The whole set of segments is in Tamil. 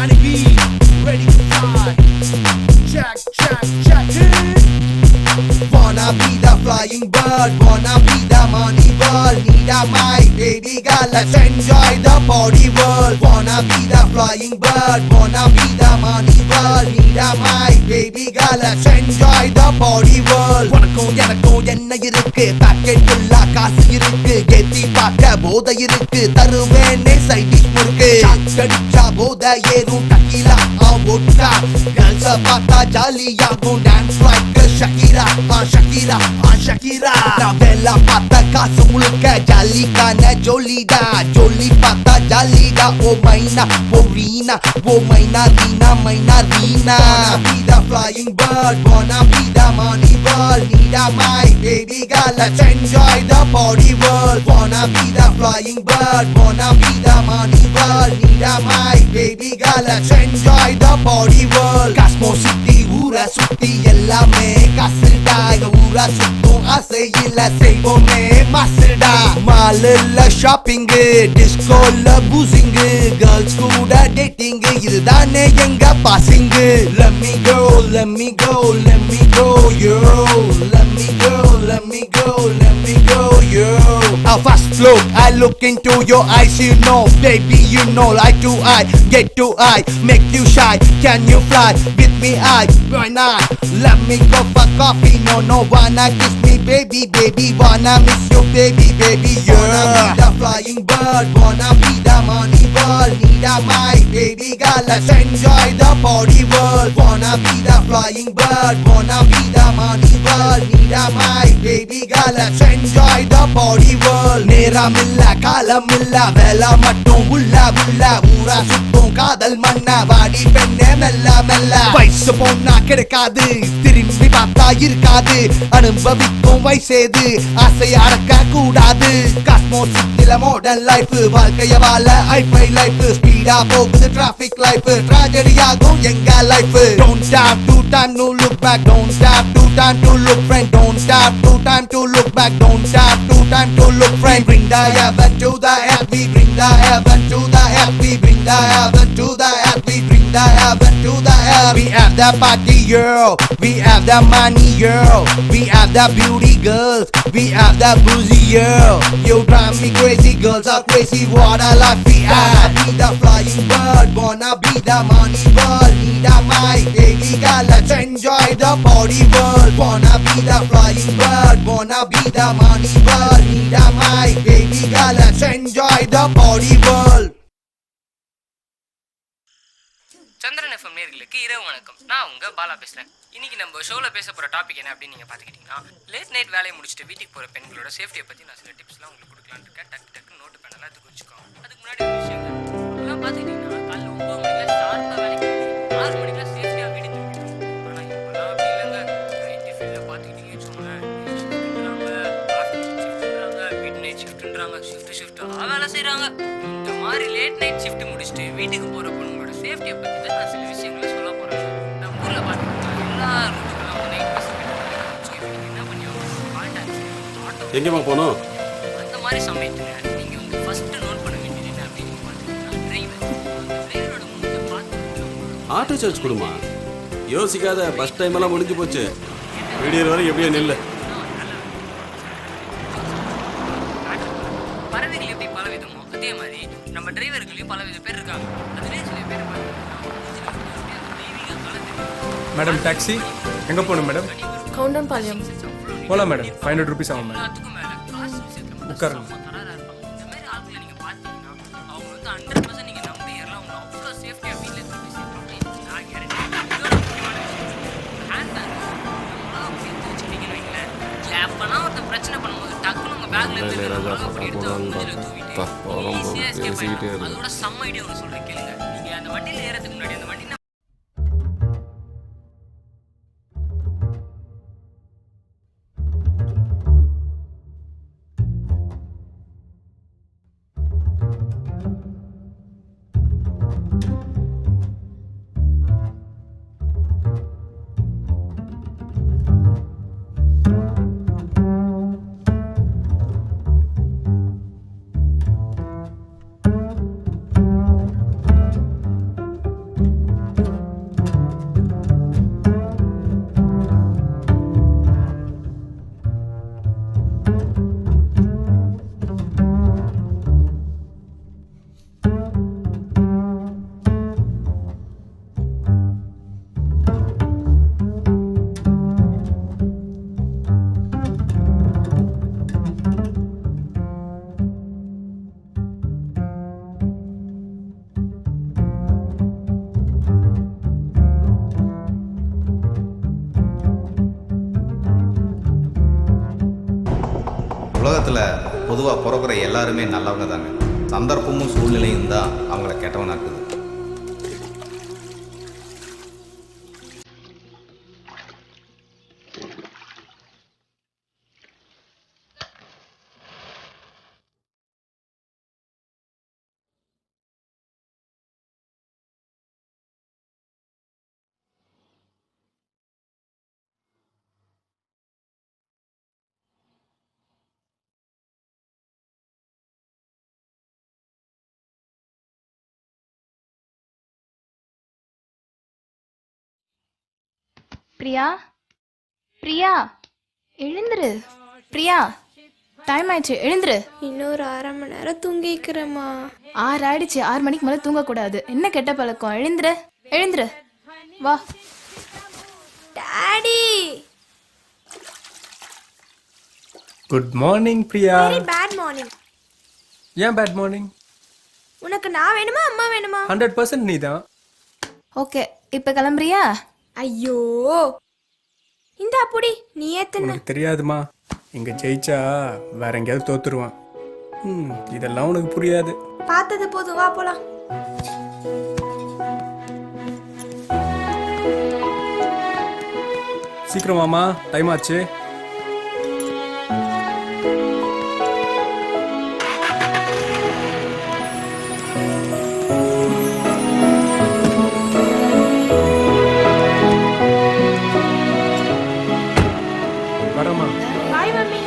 Honeybee, ready to fly. Check, check, check it. Wanna be the flying bird, wanna be the money bird. Need a my baby girl, let's enjoy the body world. Wanna be the flying bird, wanna be the money bird. Need a my baby girl, let's enjoy the body world. உனக்கும் எனக்கும் என்ன இருக்கு, பாக்கெட் ஃபுல்லா காசு இருக்கு, கெத்தி பார்க்க போதை இருக்கு, தருவேனே சைட் டிஷ் முறுக்கு. அடிச்சா போதை ஏறும் டக்கீலா வோட்கா, கேர்ள்ஸ பார்த்தா ஜாலியாகும் dance like Shakira Shakira Shakira. நான் வேலை பார்த்தா காசு முழுக்க ஜாலிக்கான ஜோலிடா, ஜோலி பார்த்தா ஜாலிடா. ஓ மைனா ஓ ரீனா, ஓ மைனா ரீனா மைனா Reena. Be the flying bird, wanna be the money bird. Need a my baby girl, let's enjoy the body world. Wanna be the flying bird, wanna be the money bird. Need a my baby girl, let's enjoy the body world. Cosmo City ஊரை சுத்தி எல்லாமே காசுடா, ஊரை சுத்தும் ஆசையில செய்வோமே மாசுடா. மால்ல ஷாப்பிங்கு, டிஸ்கோல பூசிங்கு, கேர்ள்ஸ் கூட டேட்டிங்கு, இதுதானே எங்க பாசிங்கு. Let me go, let me go, let me go, yo. Let me go, let me go, let me go, yo. A first look, I look into your eyes, you know, baby, you know, eye to eye, get to eye, make you shy. Can you fly with me? Why not? Let me go for coffee, no, no, wanna kiss me, baby, baby, wanna miss you, baby, baby, yeah. Wanna be the flying bird, wanna be the money bird. Need a my baby girl, let's enjoy the body world. Wanna be the flying bird, wanna be the money bird. Need a my baby girl, let's enjoy the body world. நேரமில்ல காலமில்ல வேலை மட்டும் உள்ள உள்ள ஊரா சுத்தும் காதல் மண்ணா. வாடி பெண்ணே மெல்ல மெல்ல, வயசு பொண்ணா கிடைக்காது, திரும்பி பார்த்தா இருக்காது, அனுபவிக்கும் வயசேது, ஆசைய அடக்க கூடாது. காஸ்மோ சிட்டில மாடர்ன் லைஃப், வாழ்க்கைய வாழ ஹைஃபை லைஃப், ஸ்பீடா போகுது டிராபிக் லைஃப், ட்ராஜடியாகும் எங்க life. Don't have to time to look back, don't have to time to look friend, don't have to time to look back, don't have to time to look friend. We bring the heaven to the earth, we bring the heaven to the earth, we bring the heaven to the earth, we bring the heaven to the earth. We have the party girl, we have the money girl, we have the beauty girls, we have the boozy girl. You drive me crazy, girls are crazy, what a life we have. Be the flying bird, wanna be the money bird. Need a my baby girl, let's enjoy the body world. Wanna be the flying bird, wanna be the money bird. Need a my baby girl, let's enjoy the body world. Chandran FM நேயர்களுக்கு இரவு வணக்கம். நான் உங்க பாலா பேசுறேன். இன்னைக்கு நம்ம ஷோல பேச போற டாபிக் என்ன அப்படின்னு நீங்க பாத்துக்கிட்டீங்கன்னா, லேட் நைட் வேலையை முடிச்சுட்டு வீட்டுக்கு போற பெண்களோட சேஃப்டியை பத்தி நான் சில டிப்ஸ்லாம் உங்களுக்கு கொடுக்கலான்னு இருக்கேன். டக்கு டக்கு நோட்டு பண்ணலாம், அதுக்கு வச்சுக்கோங்க. அதுக்கு முன்னாடி ஒரு விஷயம் எல்லாம் பாத்துக்கிட்டீங்கன்னா, காலைல 9 மணிக்கு ஷார்ப்பா வேலைக்கு 6 மணிக்கு சேஃப்டியா வீடு திரும்பிடும். ஆனா இப்பெல்லாம் அப்படி இல்லைங்க. நைட் ஃபீல்ட்ல பாத்துக்கிட்டீங்கன்னு வச்சுக்கோங்களேன், மிட் நைட் ஷிஃப்ட்ன்றாங்க, ஷிஃப்ட் வேலை செய்யறாங்க. இந்த மாதிரி லேட் நைட் ஷிஃப்ட் முடிச்சுட்டு வீட்டுக்கு போற பொண்ணுங்களோட சேஃப்டியை பத்தி தான் நான் சில விஷயங்களை சொல்ல போறேன். நம்ம ஊர்ல பாத்தீங்கன்னா எல்லா ரூட்டுகளும் வந்து நைட் பஸ் என்ன பண்ணியாங்க, எங்கேமா போகணும்? அந்த மாதிரி சமயத்துல நீங்க வந்து ஃபர்ஸ்ட் நோட் பண்ண வேண்டியது என்ன அப்படின்னு பாத்தீங்கன்னா, டிரைவரோட முகத்தை பார்த்து ஆட்டோ சார்ஜ் கொடுமா. யோசிக்காத, பஸ் டைம் எல்லாம் முடிஞ்சு போச்சு. வீடியோ வரை எப்படியோ நில்லு. பறவைகள் எப்படி பல விதமோ அதே மாதிரி நம்ம டிரைவர்களையும் பலவித பேர் இருக்காங்க. அதுலேயே சில பேர் மேடம் டாக்ஸி எங்கே போகணும் மேடம்? கவுண்டன் பாளையம் போகலாம் மேடம். 500 rupees ஆகும் மேடம். எல்லாத்துக்கும் மேலே காசு விஷயத்தில் உட்காருங்க. தராராக இருப்பாங்க. இந்த மாதிரி ஆட்களை நீங்கள் பார்த்தீங்கன்னா அவங்க வந்து 100% நீங்கள் நம்பி ஏறலாம். அவங்க அவ்வளோ சேஃப்டியாக வீட்டில் கொண்டு போய் சேர்ப்பாங்க. நான் கேரண்டி. இதோட முக்கியமான விஷயம் ஹேண்ட் பேக் நம்மளாம் எடுத்து வச்சுக்கிட்டீங்கன்னு வைங்களேன். இல்லை அப்போனா ஒருத்தர் பிரச்சனை பண்ணும்போது டக்குன்னு உங்கள் பேக்கில் இருந்து அப்படி எடுத்து மூஞ்சில் தூவிட்டு ஈஸியாக எஸ்கேப் ஆகிடும். அதோட செம்ம ஐடியா ஒன்று சொல்கிறேன் கேளுங்க. நீங்கள் அந்த வண்டியில் ஏறதுக்கு முன்னாடி அந்த வண்டி உலகத்தில் பொதுவாக பிறக்கிற எல்லாருமே நல்லவங்க தாங்க. சந்தர்ப்பமும் சூழ்நிலையும் தான் அவங்கள கெட்டவனாக்குது. பிரியா, பிரியா, எழுந்துரு. பிரியா, டைம் ஆயிடுச்சு, எழுந்துரு. இன்னொரு 1/2 மணி நேரம் தூங்கிக்கிறேம்மா. 6 ஆயிடுச்சு, 6 மணிக்கு மேலே தூங்கக்கூடாது. என்ன கெட்ட பழக்கம்? எழுந்துரு, எழுந்துரு, வா. Daddy, good morning Priya. Very bad morning. ஏன் பேட் மார்னிங்? உனக்கு நான் வேணுமா அம்மா வேணுமா? 100% நீ தான். ஓகே, இப்போ கிளம்புறியா? ஐயோ, இந்த அப்படி நீ ஏத்தன. உனக்கு தெரியாதுமா, இங்க ஜெயிச்சா வேற எங்கேயாவது தோத்துருவான். இதெல்லாம் உனக்கு புரியாது. பார்த்தது போதும், வா போலாம். சீக்கிரம் வாமா, டைம் ஆச்சு. வரமா. Bye mummy.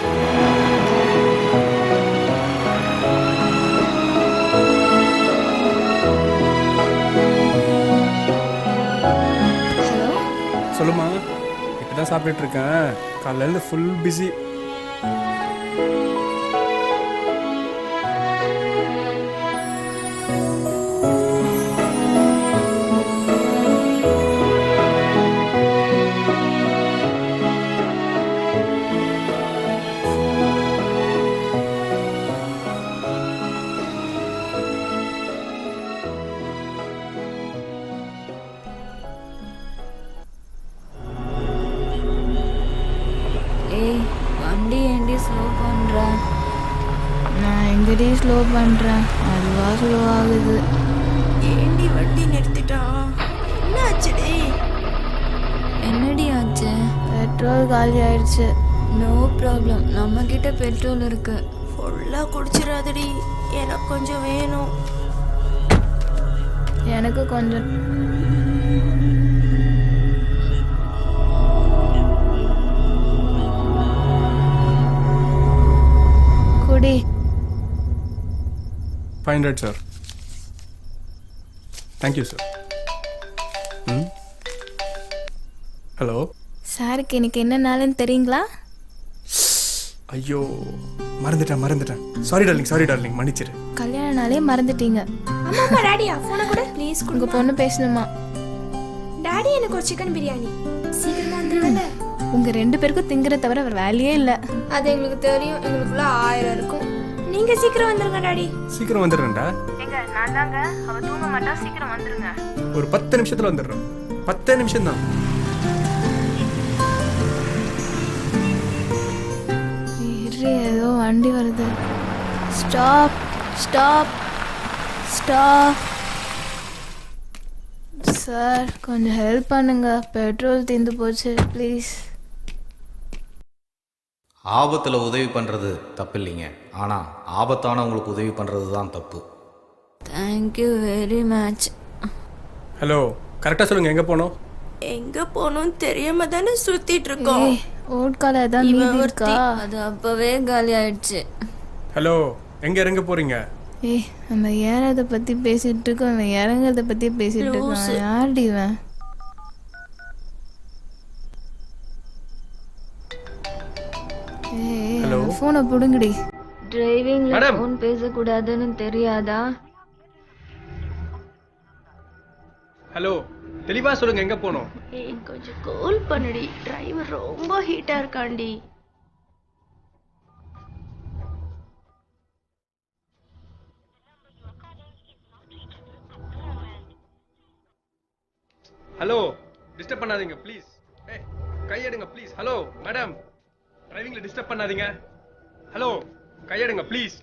ஹலோ, சொல்லுமா. இப்பதான் சாப்பிட்டுட்டு இருக்கேன். காலையில இருந்து ஃபுல் பிஸி. ஏய், வண்டி ஏண்டி ஸ்லோ பண்ற? நான் எங்கடி ஸ்லோ பண்ணுறேன், அதுவா ஸ்லோ ஆகுது. ஏண்டி வண்டி நிறுத்திட்டான்? என்ன ஆச்சுடி? என்னடி ஆச்சு? பெட்ரோல் காலி ஆயிடுச்சு. நோ ப்ராப்ளம், நம்ம கிட்ட பெட்ரோல் இருக்கு. ஃபுல்லா குடிச்சிடாதடி, எனக்கு கொஞ்சம் வேணும். எனக்கு கொஞ்சம். குடி. 500 சார். Thank you sir. ஹலோ சாருக்கு இன்னைக்கு என்ன நாளுன்னு தெரியுங்களா? ஐயோ, மறந்துட்டேன். சாரி டார்லிங், மன்னிச்சிரு. கல்யாண நாளே மறந்துட்டீங்க. அம்மா டாடியா போன கூட ப்ளீஸ். உங்க பொண்ணு பேசணுமா? டாடி, எனக்கு ஒரு சிக்கன் பிரியாணி. சீக்கிரமா வந்துருவல. உங்க 2 பேருக்கும் திங்கிற தவிர வேற வேலையே இல்ல. அது எங்களுக்கு தெரியும், எங்களுக்குள்ள 1000 இருக்கும். நீங்க சீக்கிரம் வந்துருங்க டாடி. சீக்கிரம் வந்துடுறேன்டா. எங்க நான் தாங்க, அவ தூங்க மாட்டா, சீக்கிரம் வந்துருங்க. ஒரு 10 நிமிஷத்துல வந்துடுறேன். 10 நிமிஷம் தான். ஏதோ வண்டி வருது. Stop stop stop. சார், கொஞ்சம் ஹெல்ப் பண்ணுங்க, பெட்ரோல் தீர்ந்து போச்சு, ப்ளீஸ். ஆபத்தில் உதவி பண்ணுறது தப்பு இல்லைங்க. ஆனால் ஆபத்தானவங்களுக்கு உதவி பண்ணுறது தான் தப்பு. Thank you very much. ஹலோ, கரெக்டாக சொல்லுங்க, எங்கே போனோம்? எங்க போகணும்னு தெரியாம தானே சுத்திட்டு இருக்கோம். ஏய், ஓட்கால ஏதாவது மீதி இருக்கா? அது அப்பவே காலி ஆயிடுச்சு. ஹலோ, எங்கே இறங்க போகிறீங்க? ஏய், நம்ம ஏறத பத்தி பேசிட்டு இருக்கோம், இவன் இறங்குறத பத்தி பேசிட்டு இருக்கான். யார்டி இவன்? ஹலோ, போனை புடுங்கடி. டிரைவிங்ல மேடம். ஃபோன் பேசக்கூடாதுன்னு தெரியாதா? ஹலோ, தெளிவாக சொல்லுங்க, எங்கே போனோம்? ஏய், கொஞ்சம் கூல் பண்ணுடி, டிரைவர் ரொம்ப ஹீட்டா இருக்காண்டி. ஹலோ, டிஸ்டர்ப் பண்ணாதீங்க ப்ளீஸ். ஏய், கையெடுங்க ப்ளீஸ். ஹலோ மேடம், டிரைவிங்கில் டிஸ்டர்ப் பண்ணாதீங்க. ஹலோ கையெடுங்க ப்ளீஸ்.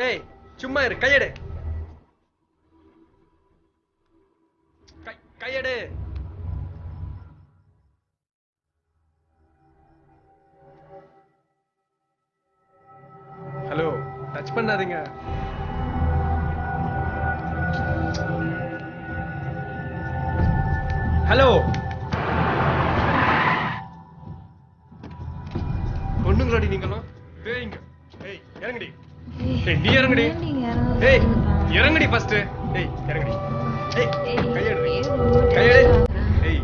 ஏய் சும்மா இரு, கையெடு. கையெடு. ஹலோ டச் பண்ணாதீங்க. ஹலோ பொண்ணுங்களாடி நீங்களும் பேய்ங்க. ஏய் இறங்குடி. ஏய் நீ இறங்குடி. ஏய் இறங்குடி ஃபர்ஸ்ட். ஏய் இறங்குடி. ஏய் கையெடு. கையெடு. ஏய்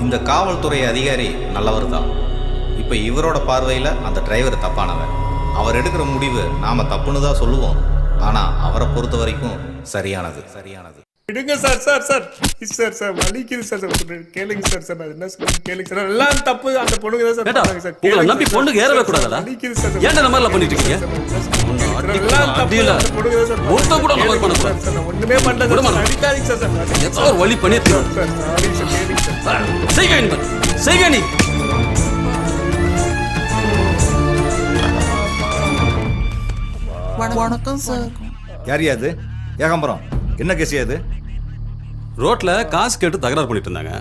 இந்த காவல்துறை அதிகாரி நல்லவர் தான். இப்போ இவரோட பார்வையில் அந்த டிரைவர் தப்பானவர். அவர் எடுக்கிற முடிவு நாம் தப்புன்னு தான் சொல்லுவோம், ஆனால் அவரை பொறுத்த வரைக்கும் சரியானது. விடுங்க சார். சார் சார் வலிக்குது சார். கேளுங்க சார். நான் என்ன சொல்றேன் கேளுங்க சார். எல்லாம் தப்பு அந்த பொண்ணுங்க தான் சார் பண்ணாங்க சார். உங்களை நம்பி பொண்ணுக்கு ஏறவே கூடாதா? வலிக்குது சார். ஏன்டா இந்த மாதிரிலாம் பண்ணிட்டு இருக்கீங்க? எல்லாம் தப்பு அந்த பொண்ணுங்க தான் சார். ஒருத்த கூட நம்ம பண்ணக்கூடாது. சார் நான் ஒண்ணுமே பண்ணல சார். அடிக்காதீங்க சார். ஏதோ ஒரு வழி பண்ணிருக்கோம். Sir sorry sir. கேளுங்க சார். செய்க நீ. வணக்கம் சார். யாரியா அது? ஏகாம்பரம், என்ன கேசியா அது? ரோட்ல காசு கேட்டு தகராறு பண்ணிட்டு இருந்தாங்க.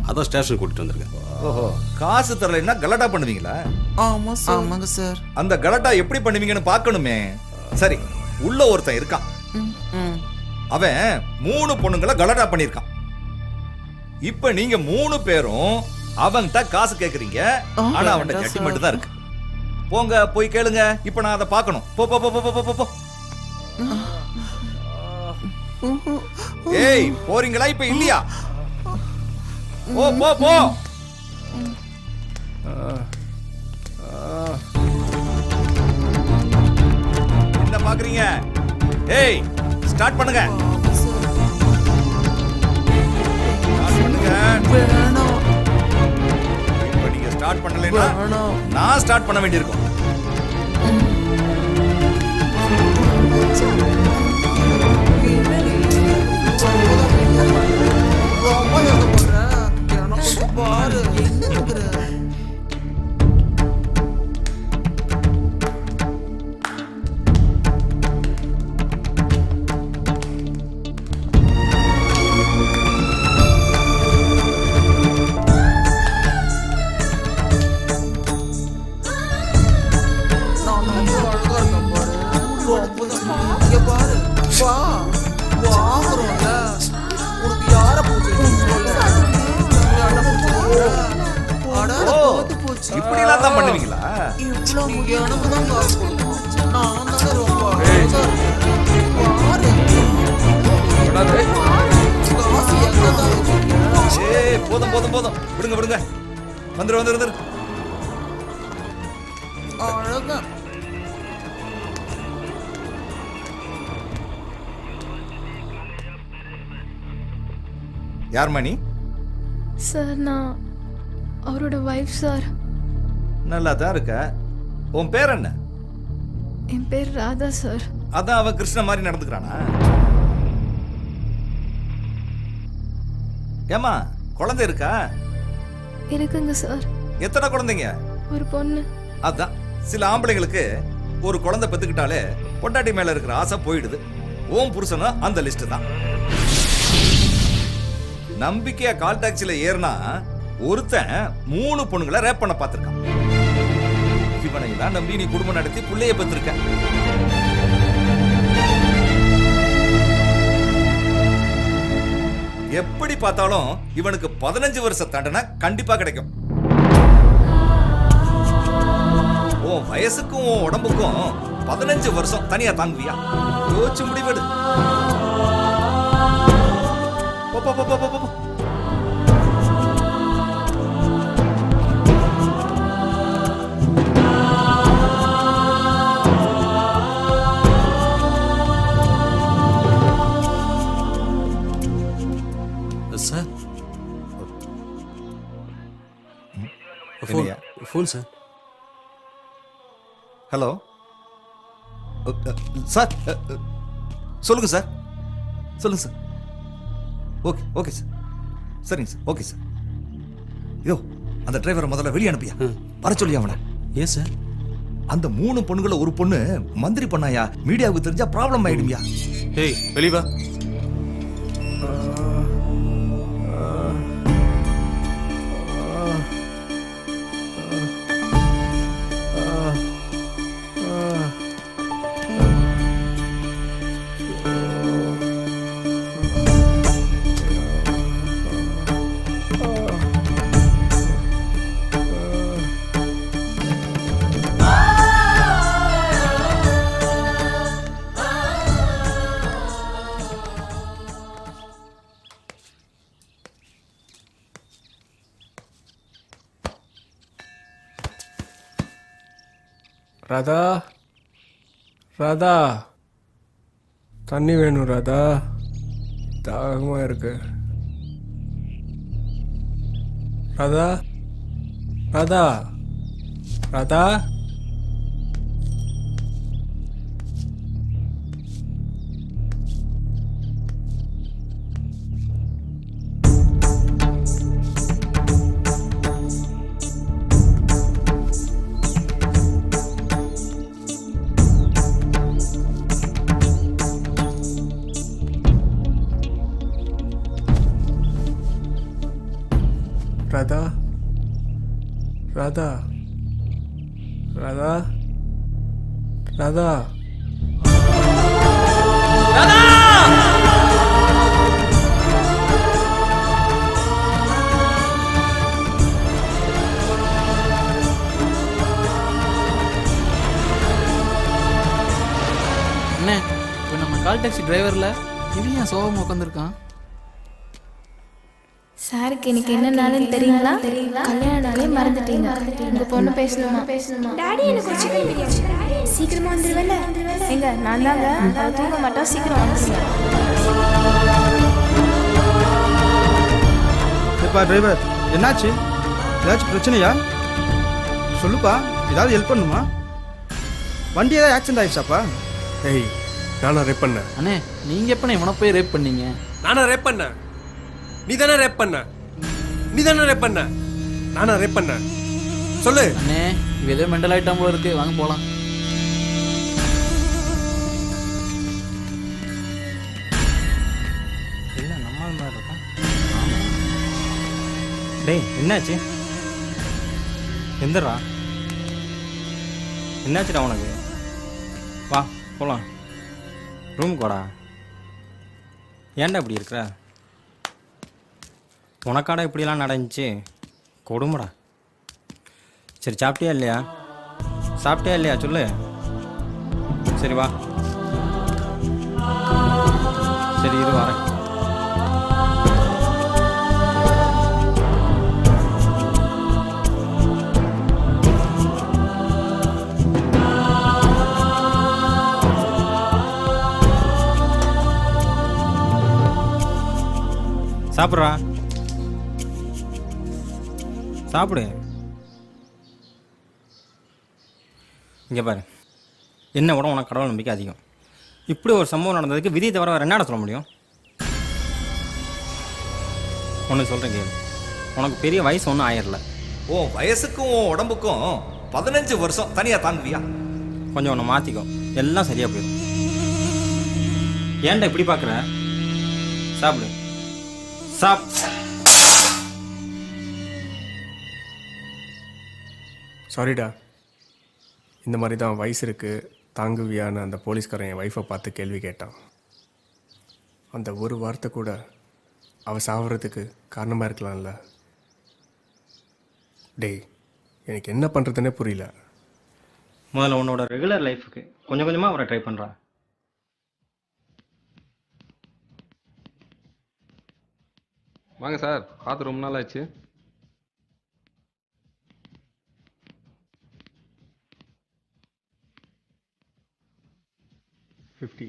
அதான் ஸ்டேஷன் கூட்டிட்டு வந்திருக்கேன். ஓஹோ, காசு தரலைன்னா கலாட்டா பண்ணுவீங்களா? ஆமாங்க சார். அந்த கலாட்டா எப்படி பண்ணுவீங்கன்னு பார்க்கணுமே. சரி, உள்ள ஒருத்தன் இருக்கான். அவன் 3 பொண்ணுங்களை கலாட்டா பண்ணிருக்கான். இப்ப நீங்க 3 பேரும் அவன்கிட்ட காசு கேக்குறீங்க. ஆனா அவன்கிட்ட ஜட்டி மட்டும் தான் இருக்கு. போங்க போய் கேளுங்க. இப்ப நான் அதை பார்க்கணும். போ போ போ போ போ போ. ஏய் போறீங்களா இப்ப இல்லையா? போ போ போ. என்ன பாக்குறீங்க? ஏய் ஸ்டார்ட் பண்ணுங்க. இப்ப நீங்க ஸ்டார்ட் பண்ணலைன்னா நான் ஸ்டார்ட் பண்ண வேண்டியிருக்கும். இப்படிலாம் தான் பண்ணுவீங்களா? போதும் போதும் போதும், விடுங்க விடுங்க. வந்துரு. யார் மணி? சார் நான் அவரோட வைஃப் சார். நல்லா தான் இருக்க. உன் பேர் என்ன? என் பேர் ராதா சார். அதான் அவன் கிருஷ்ண மாதிரி நடந்துக்கிறானா? ஏமா குழந்தை இருக்கா? இருக்குங்க சார். எத்தனை குழந்தைங்க? ஒரு பொண்ணு. அதான் சில ஆம்பளைங்களுக்கு ஒரு குழந்தை பெத்துக்கிட்டாலே பொண்டாட்டி மேல இருக்கிற ஆசை போயிடுது. ஓம் புருஷனும் அந்த லிஸ்ட் தான். நம்பிக்கையா கால் டாக்ஸில ஏறினா ஒருத்தன் 3 பொண்ணுங்களை ரேப் பண்ண பார்த்திருக்கான். இவனை எல்லாம் நம்பி நீ குடும்பம் நடத்தி புள்ளைய பெற்றிருக்க. எப்படி பார்த்தாலும் இவனுக்கு 15 வருஷ தண்டனை கண்டிப்பா கிடைக்கும். உன் வயசுக்கும் உன் உடம்புக்கும் 15 வருஷம் தனியா தாங்குவியா? யோசிச்சு முடிவெடு. போ, போ, போ, போ, போ, போ. சார் என்னய்யா? Phone sir. ஹலோ சார் சொல்லுங்க சார், சொல்லுங்க சார். ஓகே ஓகே சார், சரிங்க சார், ஓகே சார். ஐயோ, அந்த டிரைவரை முதல்ல வெளியே அனுப்பியா, வர சொல்லி அவனை. ஏன் சார்? அந்த 3 பொண்ணுங்கள ஒரு பொண்ணு மந்திரி பண்ணாயா, மீடியாவுக்கு தெரிஞ்சா ப்ராப்ளம் ஆயிடுமியா. ஏய் வெளிய வா. ராதா, ராதா, தண்ணி வேணும் ராதா, தாகமா இருக்கு. ராதா, ராதா, ராதா. ராதா, ராதா, ராதா, ராதா, அண்ணே, இப்போ நம்ம கால் டாக்ஸி டிரைவரில் இது ஏன் சோகமாக உட்காந்துருக்கான்? சாருக்கு இன்னைக்கு என்ன நாளுன்னு தெரியுங்களா? கல்யாண நாளே மறந்துட்டீங்க. உங்க பொண்ணு பேசணுமா? டாடி எனக்கு ஒரு சிக்கன் பிரியாணி சீக்கிரமா வந்துருவல. எங்க நான் தாங்க, அவ தூங்க மாட்டா, சீக்கிரம் வந்துருங்க. ஏப்பா டிரைவர், என்னாச்சு? ஏதாச்சும் பிரச்சனையா? சொல்லுப்பா, ஏதாவது ஹெல்ப் பண்ணுமா? வண்டி ஏதாவது ஆக்சிடென்ட் ஆயிடுச்சாப்பா? ஏய், நானா ரேப் பண்ணேன்? அண்ணே, நீங்கள் எப்போ இவனை போய் ரேப் பண்ணீங்க? நானா ரேப் பண்ணேன்? நீ தானே ரேப் பண்ண? நீ தானே ரேப் பண்ண? நானா ரேப் பண்ணேன்? சொல்லு. அண்ணே, இவ ஏதோ மெண்டல் ஆகிட்டான் போல இருக்கு, வாங்க போகலாம். இல்லை, நம்ம மாதிரி இருக்கான். டேய், என்னாச்சு? எந்திரா, என்னாச்சுடா உனக்கு? வா போகலாம், ரூமுக்கு வாடா. ஏன்டா இப்படி இருக்கிற? உனக்காடா இப்படிலாம் நடந்துச்சு? கொடுமடா. சரி, சாப்பிட்டியா இல்லையா? சாப்பிட்டியா இல்லையா சொல்லு. சரி வா, சரி இரு வரேன். சாப்பிட்றா, சாப்பிடு. இங்கே பாரு, என்ன விட உனக்கு கடவுள் நம்பிக்கை அதிகம். இப்படி ஒரு சம்பவம் நடந்ததுக்கு விதியை தவிர வேறு என்னடா சொல்ல முடியும்? ஒன்று சொல்கிறேன் கேளு, உனக்கு பெரிய வயசு ஒன்றும் ஆயிரல. உன் வயசுக்கும் உன் உடம்புக்கும் 15 வருஷம் தனியாக தாங்குவியா? கொஞ்சம் ஒன்று மாற்றிக்கோ, எல்லாம் சரியாக போயிடும். ஏன்டா இப்படி பார்க்குற? சாப்பிடு, சாரிடா, இந்த மாதிரி தான் வயசு இருக்குது தாங்குவியான்னு அந்த போலீஸ்காரன் என் ஒய்ஃபை பார்த்து கேள்வி கேட்டான். அந்த ஒரு வார்த்தை கூட அவள் சாவறதுக்கு காரணமாக இருக்கலாம்ல. டேய், எனக்கு என்ன பண்ணுறதுன்னே புரியல. முதல்ல உன்னோட ரெகுலர் லைஃபுக்கு கொஞ்சம் கொஞ்சமாக அவரை ட்ரை பண்ணுறா. வாங்க சார், பார்த்து ரொம்ப நாள் ஆச்சு. $50.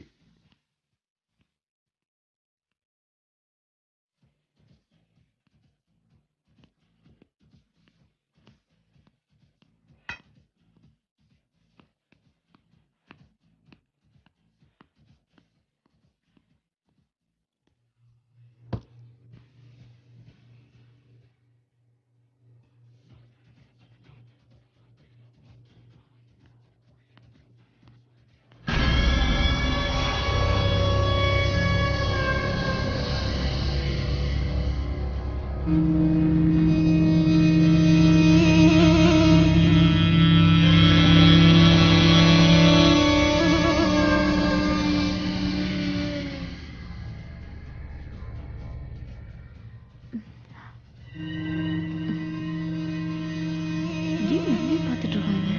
பார்த்துட்டு இருக்காங்க.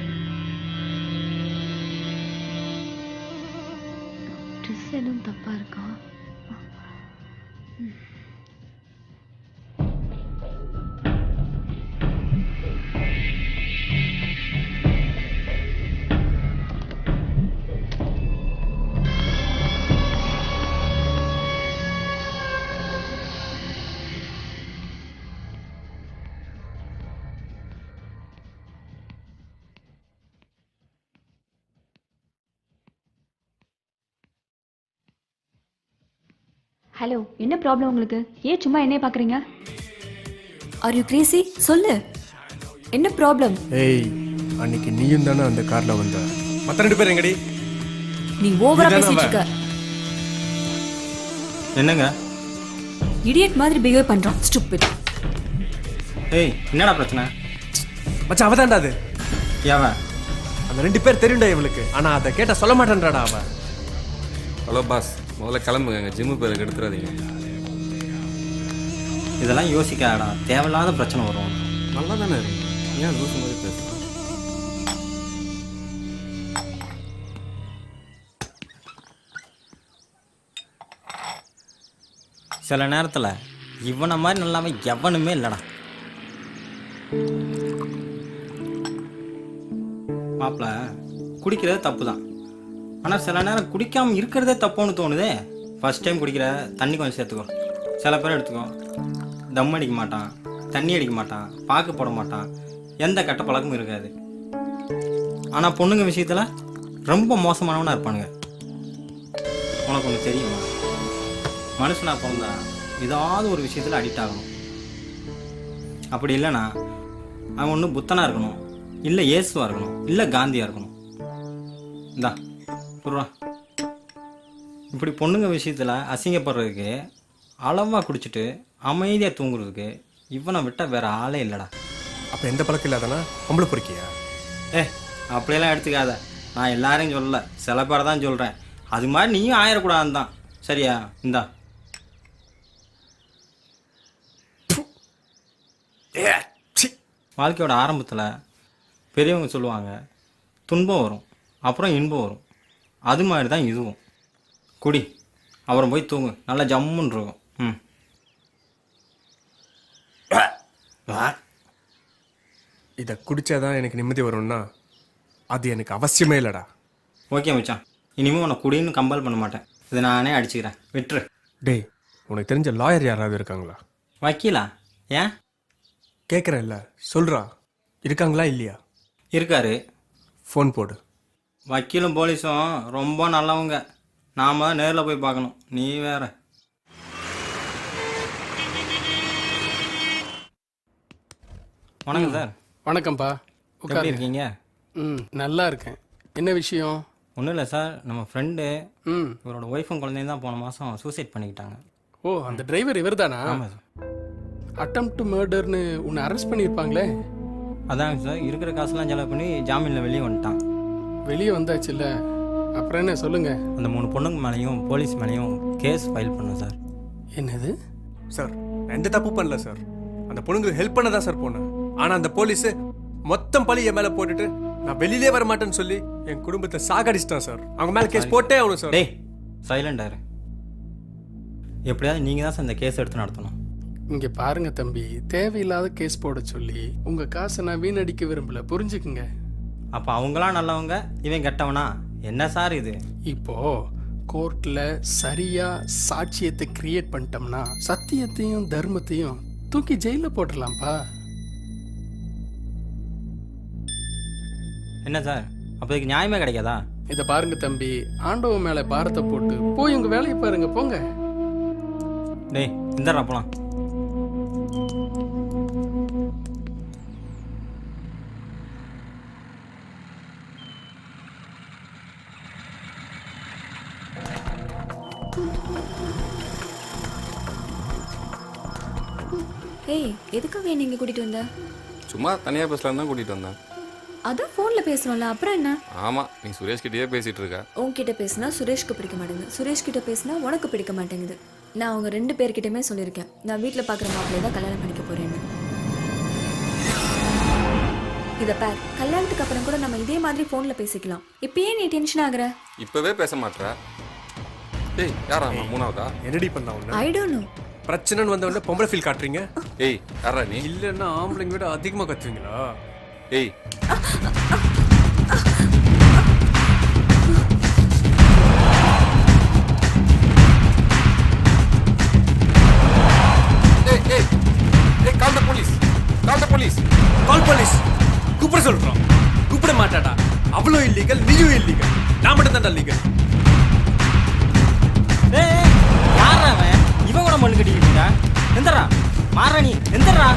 ட்ரெஸ் எதுவும் தப்பா இருக்கா? ஹலோ, என்ன ப்ராப்ளம் உங்களுக்கு? ஏன் சும்மா என்னைய பார்க்குறீங்க? Are you Crazy? சொல்லு, என்ன ப்ராப்ளம்? ஏய், அன்னைக்கு நீயும் தானே அந்த கார்ல வந்த. மத்த 2 பேர் எங்கடி? நீ ஓவரா இதுதானே பேசிட்டு அவ? இருக்க. என்னங்க? இடியட் மாதிரி பிஹேவ் பண்றான். ஸ்டூபிட். ஏய், என்னடா பிரச்சனை? மச்சான் அவதான்டா அது. ஏவன்? அந்த 2 பேர் தெரியும்டா இவளுக்கு. ஆனா அதை கேட்டா சொல்ல மாட்டேன்றாடா அவ. ஹலோ பாஸ், முதல்ல கிளம்புங்க, ஜிம்மு பேரை கெடுத்துறாதீங்க. இதெல்லாம் யோசிக்காடா, தேவையில்லாத பிரச்சனை வரும். நல்லா தானே இருக்கு, ஏன் லூசு மாதிரி பேசுகிறேன்? சில நேரத்தில் இவனை மாதிரி நல்லாமல் எவனுமே இல்லைடா. மாப்பிள்ள, குடிக்கிறது தப்பு தான். ஆனால் சில நேரம் குடிக்காமல் இருக்கிறதே தப்புன்னு தோணுதே. ஃபஸ்ட் டைம் குடிக்கிற தண்ணி கொஞ்சம் சேர்த்துக்கோ. சில பேர் எடுத்துக்கோ, தம் அடிக்க மாட்டான், தண்ணி அடிக்க மாட்டான், பாக்கு போட மாட்டான், எந்த கெட்ட பழக்கமும் இருக்காது. ஆனால் பொண்ணுங்க விஷயத்தில் ரொம்ப மோசமானவனாக இருப்பானுங்க. உனக்கு ஒன்று தெரியுமா? மனுஷனாக பிறந்தா ஏதாவது ஒரு விஷயத்தில் அடிக்ட் ஆகணும். அப்படி இல்லைன்னா அவன் ஒன்று புத்தனாக இருக்கணும், இல்லை இயேசுவாக இருக்கணும், இல்லை காந்தியாக இருக்கணும். இந்தா புரிவா. இப்படி பொண்ணுங்க விஷயத்தில் அசிங்கப்படுறதுக்கு, அளவாக குடிச்சிட்டு அமைதியாக தூங்குறதுக்கு இவனை விட்டால் வேறு ஆளே இல்லைடா. அப்போ எந்த பழக்கம் இல்லாதானா பொம்பளை பொறுக்கியா? அப்படியெல்லாம் எடுத்துக்காத. நான் எல்லாரையும் சொல்லலை, சில பேரை தான் சொல்கிறேன். அது மாதிரி நீயும் ஆயிடக்கூடாதுன்னு தான். சரியா? இந்தா. வாழ்க்கையோட ஆரம்பத்தில் பெரியவங்க சொல்லுவாங்க, துன்பம் வரும் அப்புறம் இன்பம் வரும். அது மாதிரி தான் இதுவும். குடி, அப்புறம் போய் தூங்கு, நல்லா ஜம்முன்னு இருக்கும். இதை குடிச்சாதான் எனக்கு நிம்மதி வரும்னா அது எனக்கு அவசியமே இல்லைடா. ஓகே மச்சான், இனிமேல் உன்னை குடின்னு கம்பல் பண்ண மாட்டேன். இதை நானே அடிச்சுக்கிறேன், விட்டுரு. டேய், உனக்கு தெரிஞ்ச லாயர் யாராவது இருக்காங்களா? வக்கீலா? ஏன் கேட்குறேன்ல, சொல்கிறா. இருக்காங்களா இல்லையா? இருக்காரு. ஃபோன் போடு. வக்கீலும் போலீஸும் ரொம்ப நல்லவங்க. நாம தான் நேரில் போய் பார்க்கணும். நீ வேற. வணக்கம் சார். வணக்கம்ப்பா. எப்படி இருக்கீங்க? நல்லா இருக்கேன். என்ன விஷயம்? ஒன்றும் இல்லை சார், நம்ம ஃப்ரெண்டு இவரோட ஒய்ஃபும் குழந்தையும் தான் போன மாதம் சூசைட் பண்ணிக்கிட்டாங்க. ஓ, அந்த டிரைவர் இவர் தானா? ஆமாம் சார். அட்டெம்ப்ட் டு மர்டர்னு உன்னை அரெஸ்ட் பண்ணியிருப்பாங்களே? அதாங்க சார், இருக்கிற காசுலாம் செலவு பண்ணி ஜாமீனில் வெளியே வந்துட்டான். வெளியே வந்தாச்சுல்ல, அப்புறம் என்ன சொல்லுங்க? அந்த 3 பொண்ணுங்க மேலேயும் போலீஸ் மேலேயும் கேஸ் ஃபைல் பண்ணோம் சார். என்னது சார்? எந்த தப்பு பண்ணல சார். அந்த பொண்ணுங்களுக்கு ஹெல்ப் பண்ண தான் சார் போனேன். ஆனால் அந்த போலீஸு மொத்தம் பழி என் மேலே போட்டுட்டு நான் வெளியிலே வர மாட்டேன்னு சொல்லி என் குடும்பத்தை சாகடிச்சிட்டான் சார். அவங்க மேலே கேஸ் போட்டே ஆகணும் சார். டேய், சைலண்டாரு. எப்படியாவது நீங்கள் தான் சார் இந்த கேஸ் எடுத்து நடத்தணும். இங்க பாருங்க தம்பி, தேவையில்லாத கேஸ் போட சொல்லி உங்க காசை நான் வீணடிக்க விரும்பல, புரிஞ்சுக்குங்க. அப்போ அவங்களாம் நல்லவங்க, இவன் கெட்டவனா? என்ன சார் இது? இப்போ கோர்ட்ல சரியா சாட்சியத்தை கிரியேட் பண்ணிட்டோம்னா சத்தியத்தையும் தர்மத்தையும் தூக்கி ஜெயில போட்டுடலாம்ப்பா. என்ன சார், அப்போ இதுக்கு நியாயமே கிடைக்காதா? இதை பாருங்க தம்பி, ஆண்டவன் மேல பாரத்தை போட்டு போய் உங்க வேலையை பாருங்க, போங்க. டேய் இந்தடா போலாம். ஏய், எதுக்காக நீங்க கூட்டிட்டு வந்த? சும்மா தனியாக பேசலாம் தான் கூட்டிகிட்டு வந்தேன். அதான் ஃபோன்ல பேசுறோம்ல, அப்புறம் என்ன? ஆமாம், நீ சுரேஷ் கிட்டேயே பேசிகிட்டு இருக்க. உன்கிட்ட பேசினா சுரேஷ்க்கு பிடிக்க மாட்டேங்குது, சுரேஷ் கிட்ட பேசினா உனக்கு பிடிக்க மாட்டேங்குது. நான் அவங்க 2 பேர்கிட்டயுமே சொல்லியிருக்கேன், நான் வீட்டில் பார்க்குற மாப்பிள்ளைய தான் கல்யாணம் பண்ணிக்க போறேன்னு. இதை பார், கல்யாணத்துக்கு அப்புறம் கூட நம்ம இதே மாதிரி ஃபோனில் பேசிக்கலாம். இப்பயே நீ டென்ஷன் ஆகுற? இப்போவே பேச மாட்டேற. ஏய் யாரா மூணாவதா? என்னடி பண்ணா உன்ன? I don't know. பிரச்சனைன்னு வந்த உடனே பொம்பளை ஃபீல் காட்டுறீங்க. ஏய் யாரா நீ? இல்லைன்னா ஆம்பளைங்க விட அதிகமாக கத்துவீங்களா? ஏய் call the police, call the police, call police. கூப்பிட சொல்றோம், கூப்பிட மாட்டாடா. அவ்வளோ இல்லீகல், நீயும் இல்லீகல், நான் மட்டும் தான்டா லீகல். ஏய் யாரா அவன்? இவன் கூட மண்ணு கட்டிக்கிட்டா? எந்தரா மாறா நீ? எந்தரா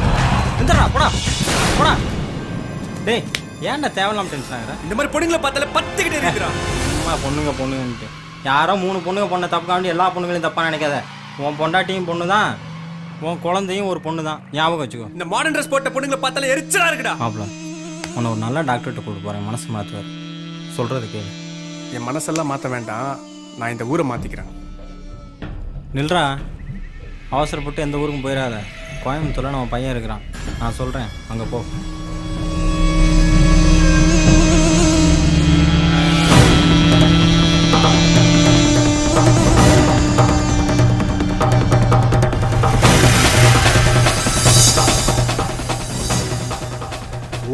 எந்தரா போடா போடா. டேய் ஏன்டா தேவையில்லாம டென்ஷன் ஆகுற? இந்த மாதிரி பொண்ணுங்களை பார்த்தாலே 10 கிட்ட இருக்கிறான். அம்மா பொண்ணுங்க பொண்ணுங்கன்ட்டு யாரோ 3 பொண்ணுங்க பொண்ணை தப்புக்காண்டி எல்லா பொண்ணுங்களையும் தப்பாக நினைக்காத. உன் பொண்டாட்டியும் பொண்ணு தான், உன் குழந்தையும் ஒரு பொண்ணு தான், ஞாபகம் வச்சுக்கோ. இந்த மாடர்ன் ட்ரெஸ் போட்ட பொண்ணுங்களை பார்த்தாலே எரிச்சலா இருக்குடா. மாப்பிள்ள உன்னை ஒரு நல்ல டாக்டர்கிட்ட கூப்பிட்டு போகிறேன், மனசு மாற்றுவார். சொல்கிறது கேளு. என் மனசெல்லாம் மாற்ற வேண்டாம், நான் இந்த ஊரை மாற்றிக்கிறேன். நில்றா, அவசரப்பட்டு எந்த ஊருக்கும் போயிடாத. கோயம்புத்தூரில் நம்ம பையன் இருக்கிறான், நான் சொல்கிறேன், அங்கே போ.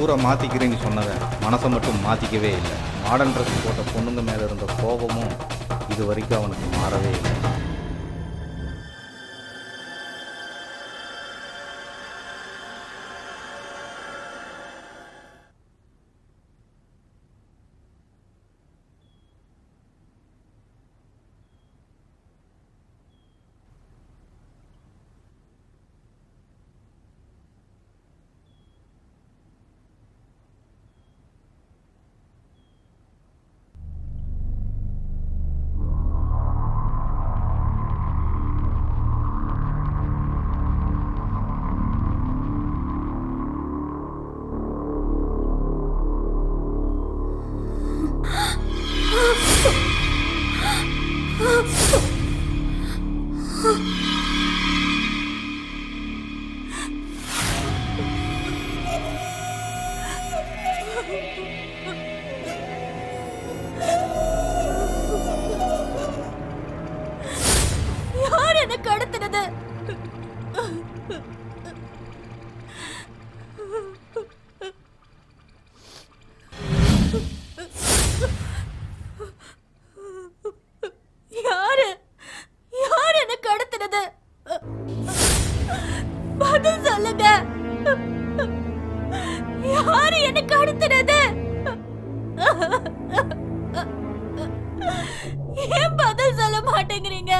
ஊரை மாற்றிக்கிறேன்னு சொன்னதை மனசை மட்டும் மாற்றிக்கவே இல்லை. மாடர்ன் ட்ரெஸ் போட்ட பொண்ணுங்க மேலே இருந்த கோபமும் இது வரைக்கும் அவனுக்கு மாறவே இல்லை. யார் என்ன கடத்தினது? யாரு யார் என்ன கடத்தினது? பதில் சொல்லுங்க. யாரு என்ன கடத்தினது? ஏன் பதில் சொல்ல மாட்டேங்கிறீங்க?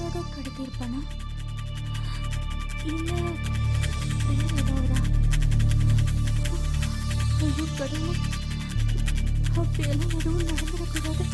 உங்களுக்காக கடத்தியிருப்பானா இல்ல வேற ஏதாவதா? ஐயோ கடவுளே, அப்படியெல்லாம் எதுவும் நடந்துடக்கூடாது.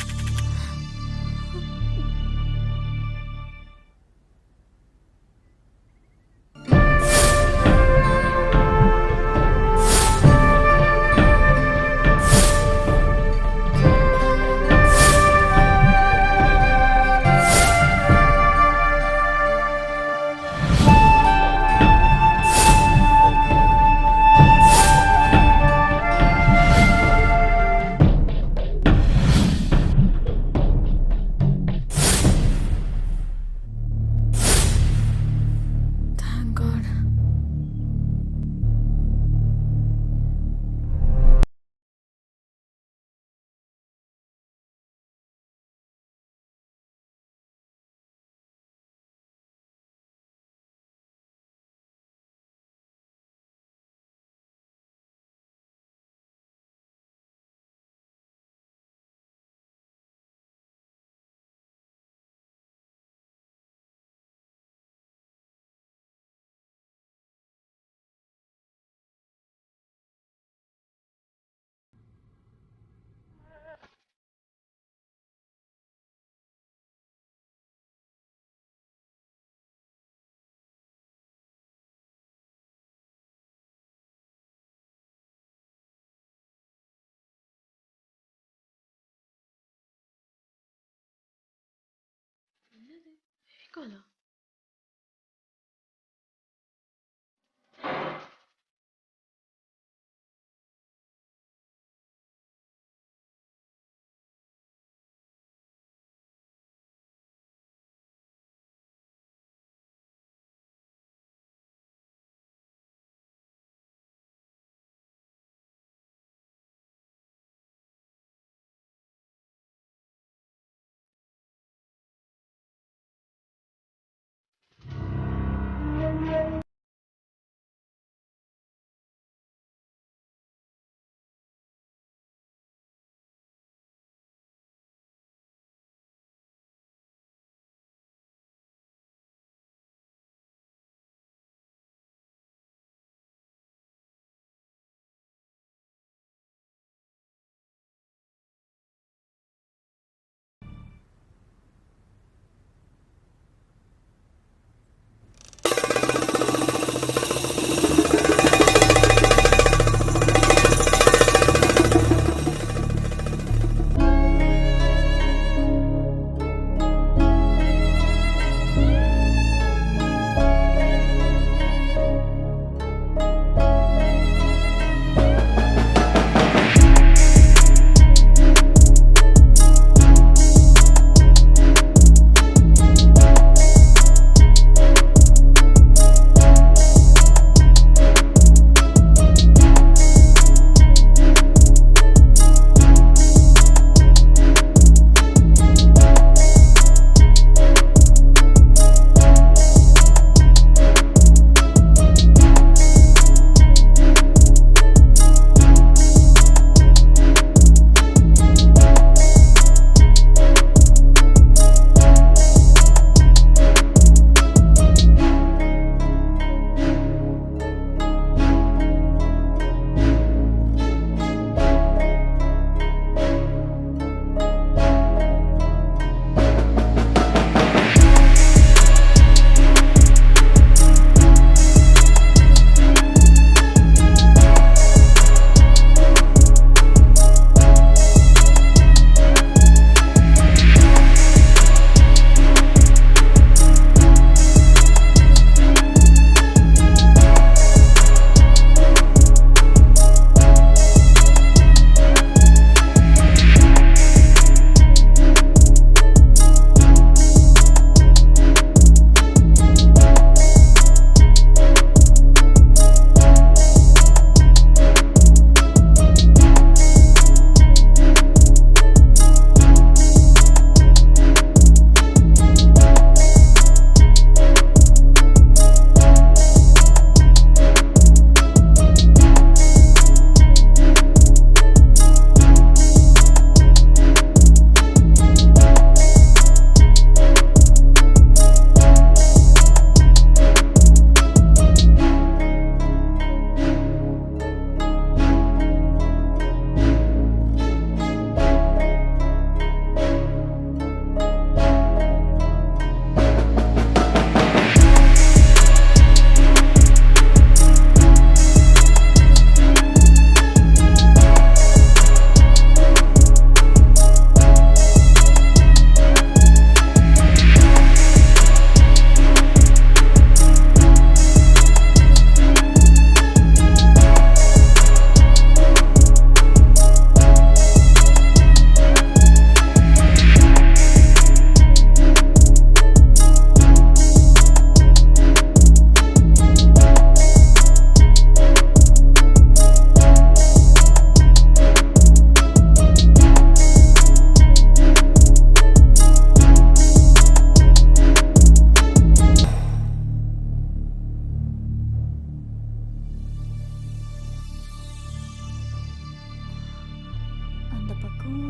பக்கம்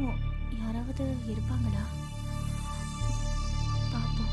யாராவது இருப்பாங்களா? பார்ப்போம்.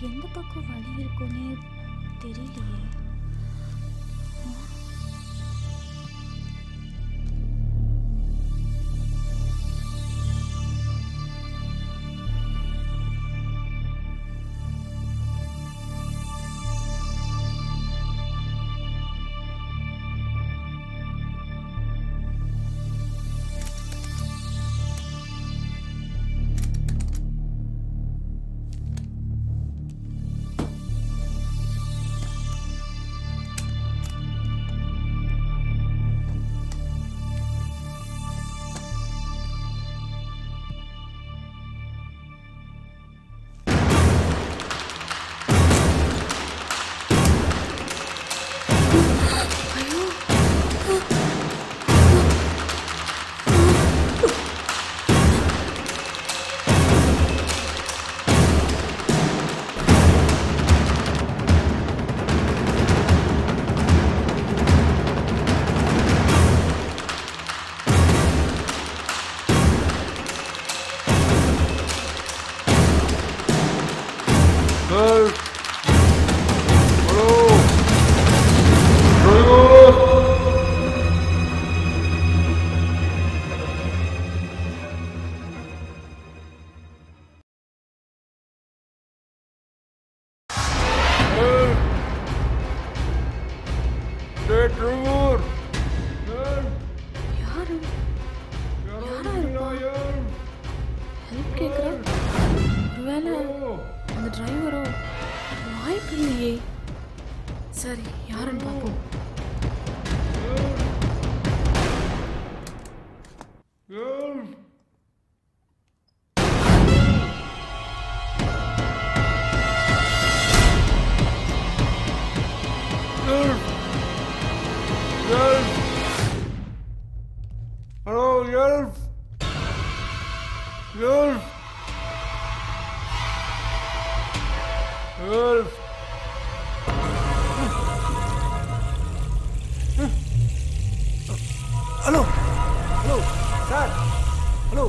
எந்த பக்கம் வழி இருக்குன்னே தெரியலையே. ஹெல்ப் கேட்குறேன். ஒருவேளை அந்த டிரைவரோ? வாய்ப்பு இல்லையே. சரி, யாருன்னு பார்ப்போம். Hello, help! Help! Help! Hello, hello sir, hello.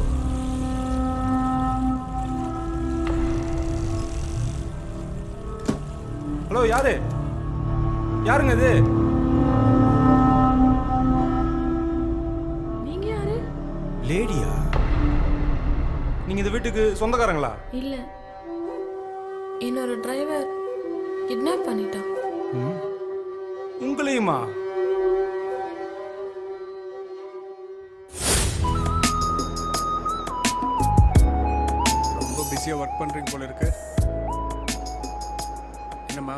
Hello, யாரு? யாருங்க இது? நீங்க யாரு? லேடியா? நீங்க இந்த வீட்டுக்கு சொந்தக்காரங்களா? இல்ல, இன்னொரு டிரைவர் கிட்னாப் பண்ணிட்டான். உங்களையுமா? ரொம்ப பிஸியாக ஒர்க் பண்ணுறீங்க போல இருக்கு. என்னம்மா,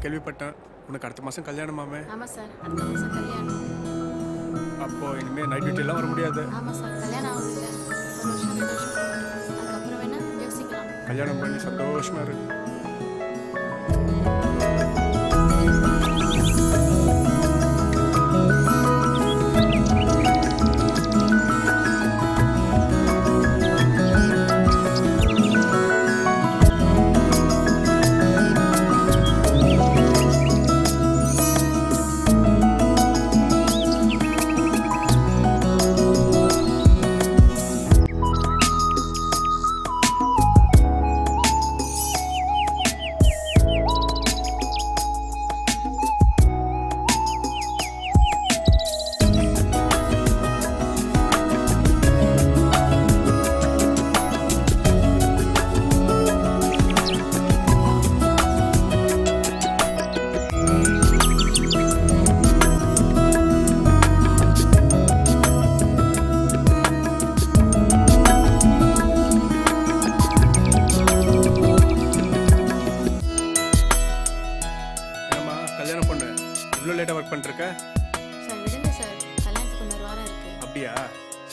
கேள்விப்பட்டேன் உனக்கு அடுத்த மாதம் கல்யாணமாமே. ஆமாம் சார், அடுத்த மாதம் கல்யாணம். அப்போ இனிமேல் நைட் டியூட்டிலாம் வர முடியாது. ஆமாம் சார், கல்யாணம் ஆகுதுல்ல, ஒரு வருஷம் 2 வருஷம் போகணும். அதுக்கப்புறம் வேணா யோசிக்கலாம். கல்யாணம் பண்ணி சந்தோஷமா இருக்கு. அப்படியா?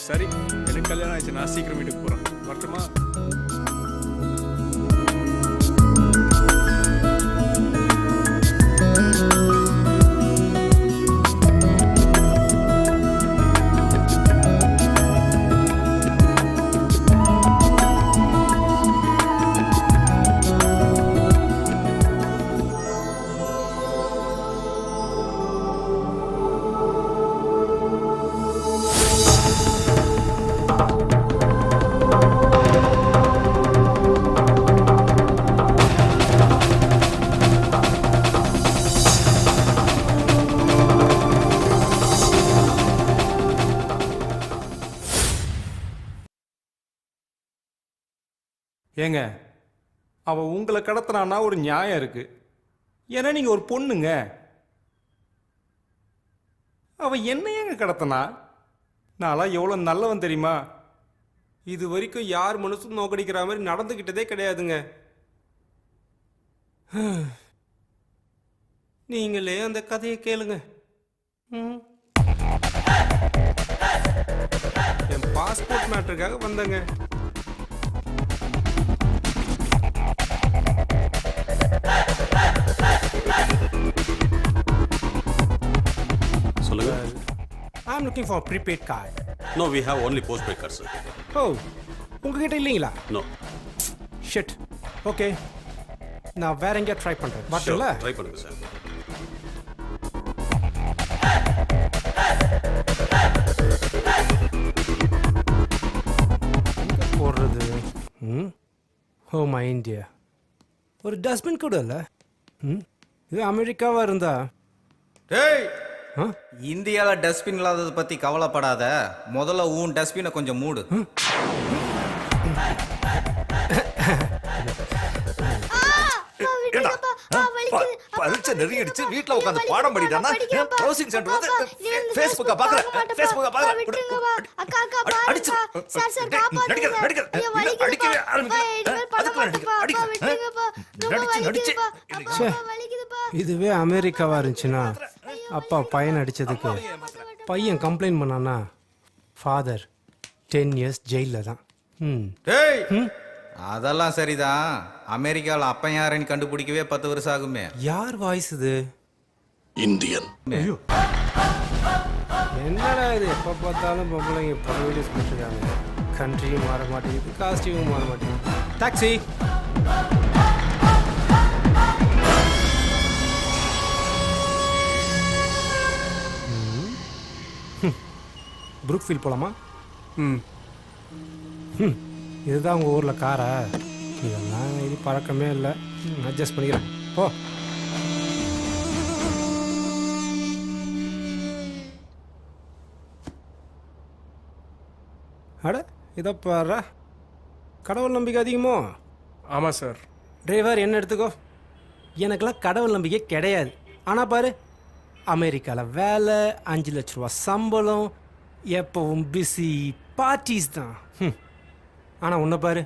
சரி, எனக்கு கல்யாணம் ஆயிடுச்சு, நான் சீக்கிரம் வீட்டுக்கு போறேன். வரட்டுமா? ஏங்க அவ உங்களை கடத்தினான்னா ஒரு நியாயம் இருக்கு. ஏன்னா நீங்க ஒரு பொண்ணுங்க. அவ என்ன ஏங்க கடத்தினா? நான்லாம் எவ்வளோ நல்லவன் தெரியுமா? இது வரைக்கும் யார் மனசும் நோக்கடிக்கிற மாதிரி நடந்துக்கிட்டதே கிடையாதுங்க. நீங்களே அந்த கதையை கேளுங்க. என் பாஸ்போர்ட் மேட்டருக்காக வந்தேங்க. சொல்லுங்க. I'm looking for a prepaid card. No, we have only postpaid cards, sir. Oh, உங்ககிட்ட இல்லைங்களா? No. Shit. Okay. நான் வேற எங்கேயா ட்ரை பண்றேன். வரட்டுங்களா? ட்ரை பண்ணுங்க சார். போடுறது ஓ மை இந்தியா. ஒரு டஸ்ட்பின் கூட இல்லை. இது அமெரிக்காவா இருந்தா டேய், இந்தியாவில் டஸ்ட்பின் இல்லாததை பற்றி கவலைப்படாத. முதல்ல உன் டஸ்ட்பினை கொஞ்சம் மூடு. பரீட்சை நெருங்கிடுச்சு, வீட்டுல உட்காந்து பாடம் படிட்டானா ப்ரௌசிங் சென்டர் வந்து ஃபேஸ்புக்கா பாக்குறேன். இதுவே அமெரிக்காவா இருந்துச்சுன்னா அப்பா பையன் அடிச்சதுக்கு பையன் கம்ப்ளைண்ட் பண்ணானா ஃபாதர் 10 years ஜெயிலில் தான். அதெல்லாம் சரிதான். அமெரிக்காவில் அப்பன் யாருன்னு கண்டுபிடிக்கவே 10 வருஷம் ஆகுமே. யார் வாய்ஸ் இது? இந்தியன். என்னடா இது, எப்போ பார்த்தாலும் பொம்பளைங்க படம் வீடியோஸ் பண்ணிருக்காங்க. கண்ட்ரியும் மாற மாட்டேங்குது, காஸ்டியூமும் மாற மாட்டேங்குது. டாக்ஸி. புரூக்ஃபீல்ட் போலாமா? இதுதான் உங்கள் ஊரில் காரா? இதெல்லாம் இது பழக்கமே இல்லை. அட்ஜஸ்ட் பண்ணிக்கிறேன். போ. அட இதை பாரு, கடவுள் நம்பிக்கை அதிகமோ? ஆமாம் சார். டிரைவர் என்ன எடுத்துக்கோ. எனக்கெல்லாம் கடவுள் நம்பிக்கை கிடையாது. ஆனால் பாரு, அமெரிக்காவில் வேலை, 5 லட்ச ரூபா சம்பளம், எப்பவும் பிஸி, பார்ட்டிஸ் தான். ஆனால் உன்னை பாரு,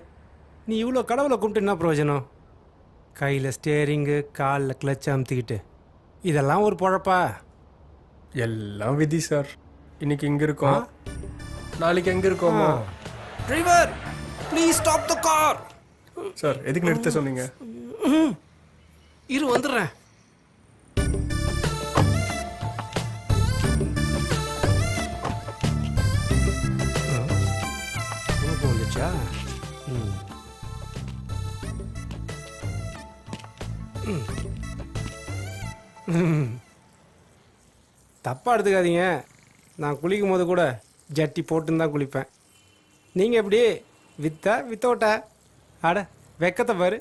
நீ இவ்வளோ கடவுளை கும்பிட்டு என்ன பிரயோஜனம்? கையில் ஸ்டேரிங்கு, காலில் கிளச் அமுத்திக்கிட்டு, இதெல்லாம் ஒரு பொழப்பா? எல்லாம் விதி சார். இன்னைக்கு இங்கே இருக்கோம், நாளைக்கு எங்கே இருக்கோமா? Driver please stop the car. Sir எதுக்கு நிறுத்த சொன்னீங்க? இரு வந்துடுறேன். வந்துச்சா? தப்பாக எடுத்துக்காதீங்க. நான் குளிக்கும் போது கூட ஜட்டி போட்டுன்னு தான் குளிப்பேன். நீங்கள் எப்படி வித்தவுட்டா? அட வெக்கத்தை பாரு.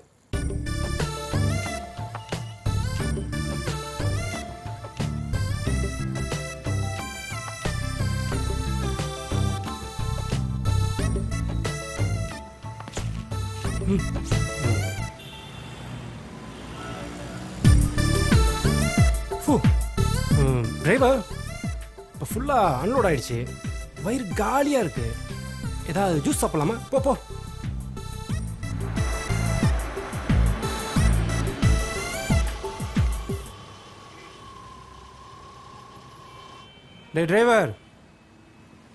டிரைவர் இப்போ ஃபுல்லாக அன்லோட் ஆயிடுச்சு. வயிறு காலியாக இருக்கு. ஏதாவது ஜூஸ் சாப்பிடலாமா? போ. டே டிரைவர்,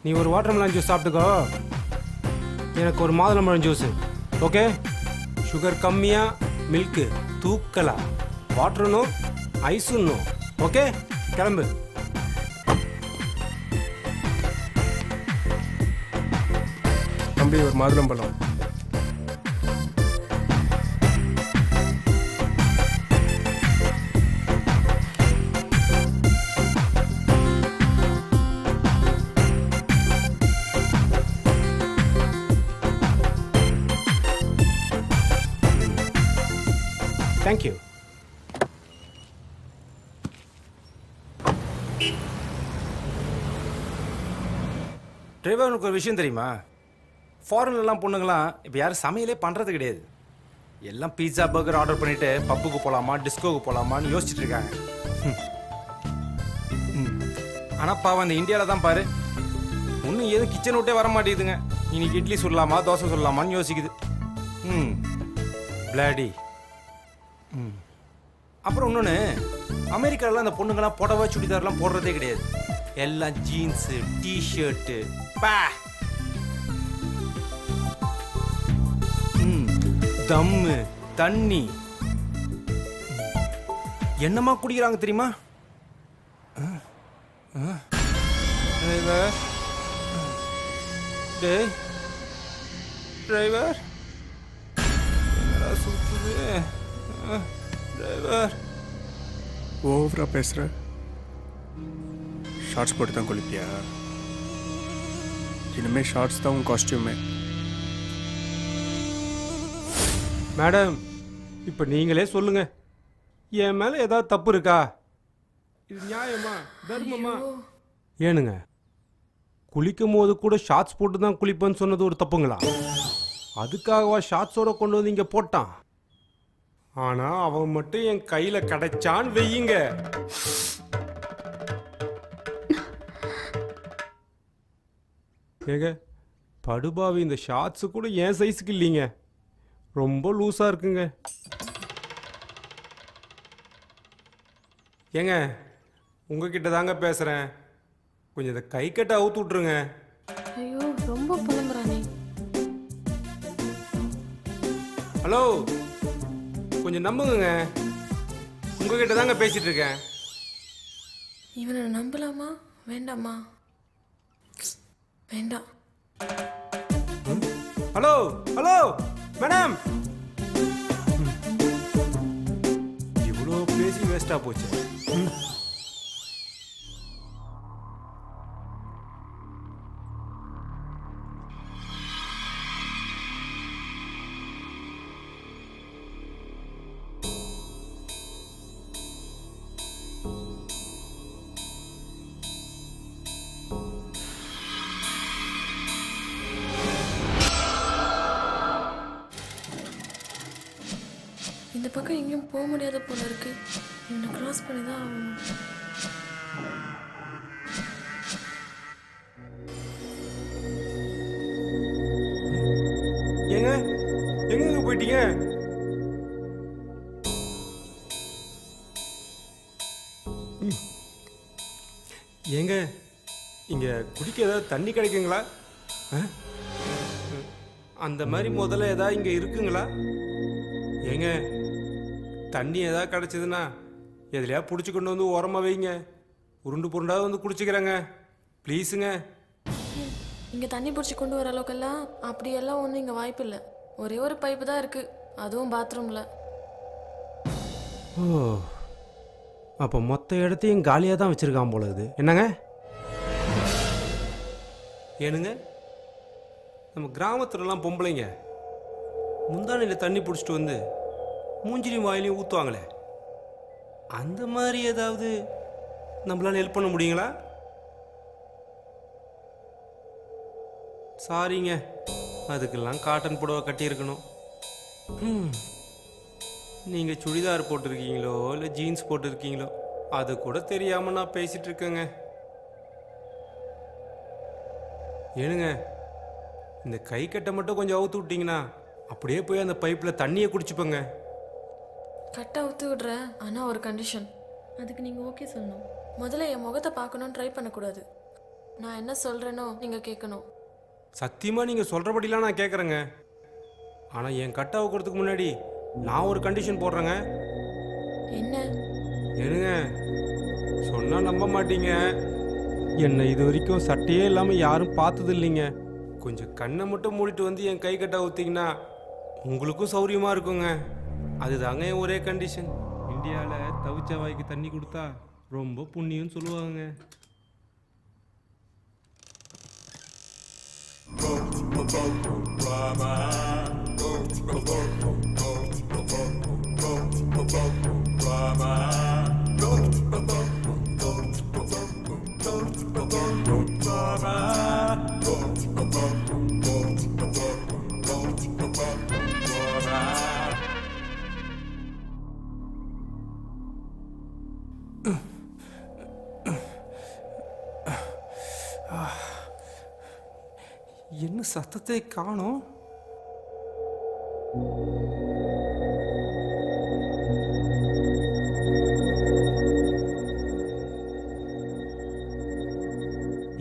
நீ ஒரு வாட்டர்மெலன் ஜூஸ் சாப்பிட்டுக்கோ, எனக்கு ஒரு மாதுளம்பழம் ஜூஸு. ஓகே? சுகர் கம்மியாக, மில்க்கு தூக்கலாம், வாட்டருன்னும் ஐஸுன்னும். ஓகே, கிளம்பு. தம்பி ஒரு மாதுளம்பழம். தேங்க்யூ. டிரைவருக்கு ஒரு விஷயம் தெரியுமா? ஃபாரின்லாம் பொண்ணுங்களாம் இப்போ யாரும் சமையலே பண்ணுறது கிடையாது. எல்லாம் பீட்சா பர்கர் ஆர்டர் பண்ணிவிட்டு பப்புக்கு போகலாமா டிஸ்கோவுக்கு போகலாமான்னு யோசிச்சுட்டு இருக்காங்க. ஆனால் பாவம் அந்த இந்தியாவில் தான் பாரு, இன்னும் எதுவும் கிச்சன் விட்டே வர மாட்டேங்குதுங்க. இன்னைக்கு இட்லி சொல்லலாமா தோசை சொல்லலாமான்னு யோசிக்குது. பிளாடி. அப்புறம் இன்னொன்று, அமெரிக்காவில் அந்த பொண்ணுங்களாம் புடவை சுடிதார்லாம் போடுறதே கிடையாது. எல்லாம் ஜீன்ஸு டிஷர்ட்டு. பா தம்மு தண்ணி என்னமா குடிக்கிறாங்க தெரியுமா? டிரைவர், டேய் டிரைவர், என்னடா சுத்துது? டிரைவர், ஓவரா பேசுற. ஷார்ட்ஸ் போட்டு தான் குளிப்பியா? இனிமே ஷார்ட்ஸ் தான் உன் காஸ்டியூமே. மேடம், இப்போ நீங்களே சொல்லுங்க, என் மேலே ஏதாவது தப்பு இருக்கா? இது நியாயமா தர்மமா? ஏனுங்க, குளிக்கும் போது கூட ஷார்ட்ஸ் போட்டு தான் குளிப்பேன்னு சொன்னது ஒரு தப்புங்களா? அதுக்காகவா ஷார்ட்ஸோட கொண்டு வந்து இங்கே போட்டான்? ஆனால் அவன் மட்டும் என் கையில் கிடைச்சான்னு வெய்யுங்க, ஏங்க படுபாவி, இந்த ஷார்ட்ஸு கூட என் சைஸுக்கு இல்லைங்க, ரொம்ப லூஸாக இருக்குங்க. ஏங்க உங்ககிட்ட தாங்க பேசுகிறேன், கொஞ்சம் இந்த கை கட்டை அவுத்து விட்ருங்க. ஐயோ ரொம்ப புலம்புறானே. ஹலோ, கொஞ்சம் நம்புங்க, உங்ககிட்ட தாங்க பேசிட்டு இருக்கேன். இவனை நம்பலாமா வேண்டாமா? வேண்டாம். ஹலோ ஹலோ மேடம், இவ்வளோ பேசி வேஸ்டா போச்சு. இந்த பக்கம் எங்கேயும் போக முடியாத போல இருக்கு. இவனை கிராஸ் பண்ணி தான் ஆகணும். ஏங்க எங்க போயிட்டீங்க? ஏங்க இங்க குடிக்க ஏதாவது தண்ணி கிடைக்குங்களா? அந்த மாதிரி முதல்ல ஏதாவது இங்க இருக்குங்களா? ஏங்க தண்ணி ஏதாவது கிடச்சிதுன்னா எதுலையா பிடிச்சி கொண்டு வந்து ஓரமாக வைங்க, உருண்டு புருண்டாவது வந்து குடிச்சிக்கிறேங்க, ப்ளீஸுங்க. இங்கே தண்ணி பிடிச்சி கொண்டு வர அளவுக்கெல்லாம் அப்படியெல்லாம் ஒன்றும் இங்கே வாய்ப்பு இல்லை. ஒரே ஒரு பைப்பு தான் இருக்குது, அதுவும் பாத்ரூமில். ஓ, அப்போ மொத்த இடத்தையும் காலியாக தான் வச்சுருக்கான் போல இது. என்னங்க ஏனுங்க, நம்ம கிராமத்துலலாம் பொம்பளைங்க முந்தானையில் தண்ணி பிடிச்சிட்டு வந்து மூஞ்சிலையும் வாயிலையும் ஊற்றுவாங்களே, அந்த மாதிரி ஏதாவது நம்மளால ஹெல்ப் பண்ண முடியுங்களா? சாரிங்க, அதுக்கெல்லாம் காட்டன் புடவை கட்டியிருக்கணும். நீங்கள் சுடிதார் போட்டிருக்கீங்களோ இல்லை ஜீன்ஸ் போட்டிருக்கீங்களோ அது கூட தெரியாமல் நான் பேசிகிட்டு இருக்கேங்க. ஏனுங்க, இந்த கை கட்டை மட்டும் கொஞ்சம் அவுத்து விட்டிங்கன்னா அப்படியே போய் அந்த பைப்பில் தண்ணியை குடிச்சுப்பேங்க. கட்டை அவுத்து விடுறேன், ஆனால் ஒரு கண்டிஷன். அதுக்கு நீங்கள் ஓகே சொல்லணும். முதல்ல என் முகத்தை பார்க்கணுன்னு ட்ரை பண்ணக்கூடாது. நான் என்ன சொல்கிறேனோ நீங்கள் கேட்கணும். சத்தியமாக நீங்கள் சொல்கிறபடிலாம் நான் கேட்குறேங்க. ஆனால் என் கட் ஆகிறதுக்கு முன்னாடி நான் ஒரு கண்டிஷன் போடுறேங்க. என்ன? ஏனுங்க சொன்னால் நம்ப மாட்டீங்க, என்னை இது வரைக்கும் சட்டையே இல்லாமல் யாரும் பார்த்தது இல்லைங்க. கொஞ்சம் கண்ணை மட்டும் மூடிட்டு வந்து என் கை கட்ட ஊற்றிங்கன்னா உங்களுக்கும் சௌரியமாக இருக்குங்க. அதுதாங்க என் ஒரே கண்டிஷன். இந்தியாவில் தவிச்ச வாய்க்கு தண்ணி கொடுத்தா ரொம்ப புண்ணியம்னு சொல்லுவாங்க. என்ன சத்தத்தை காணோம்?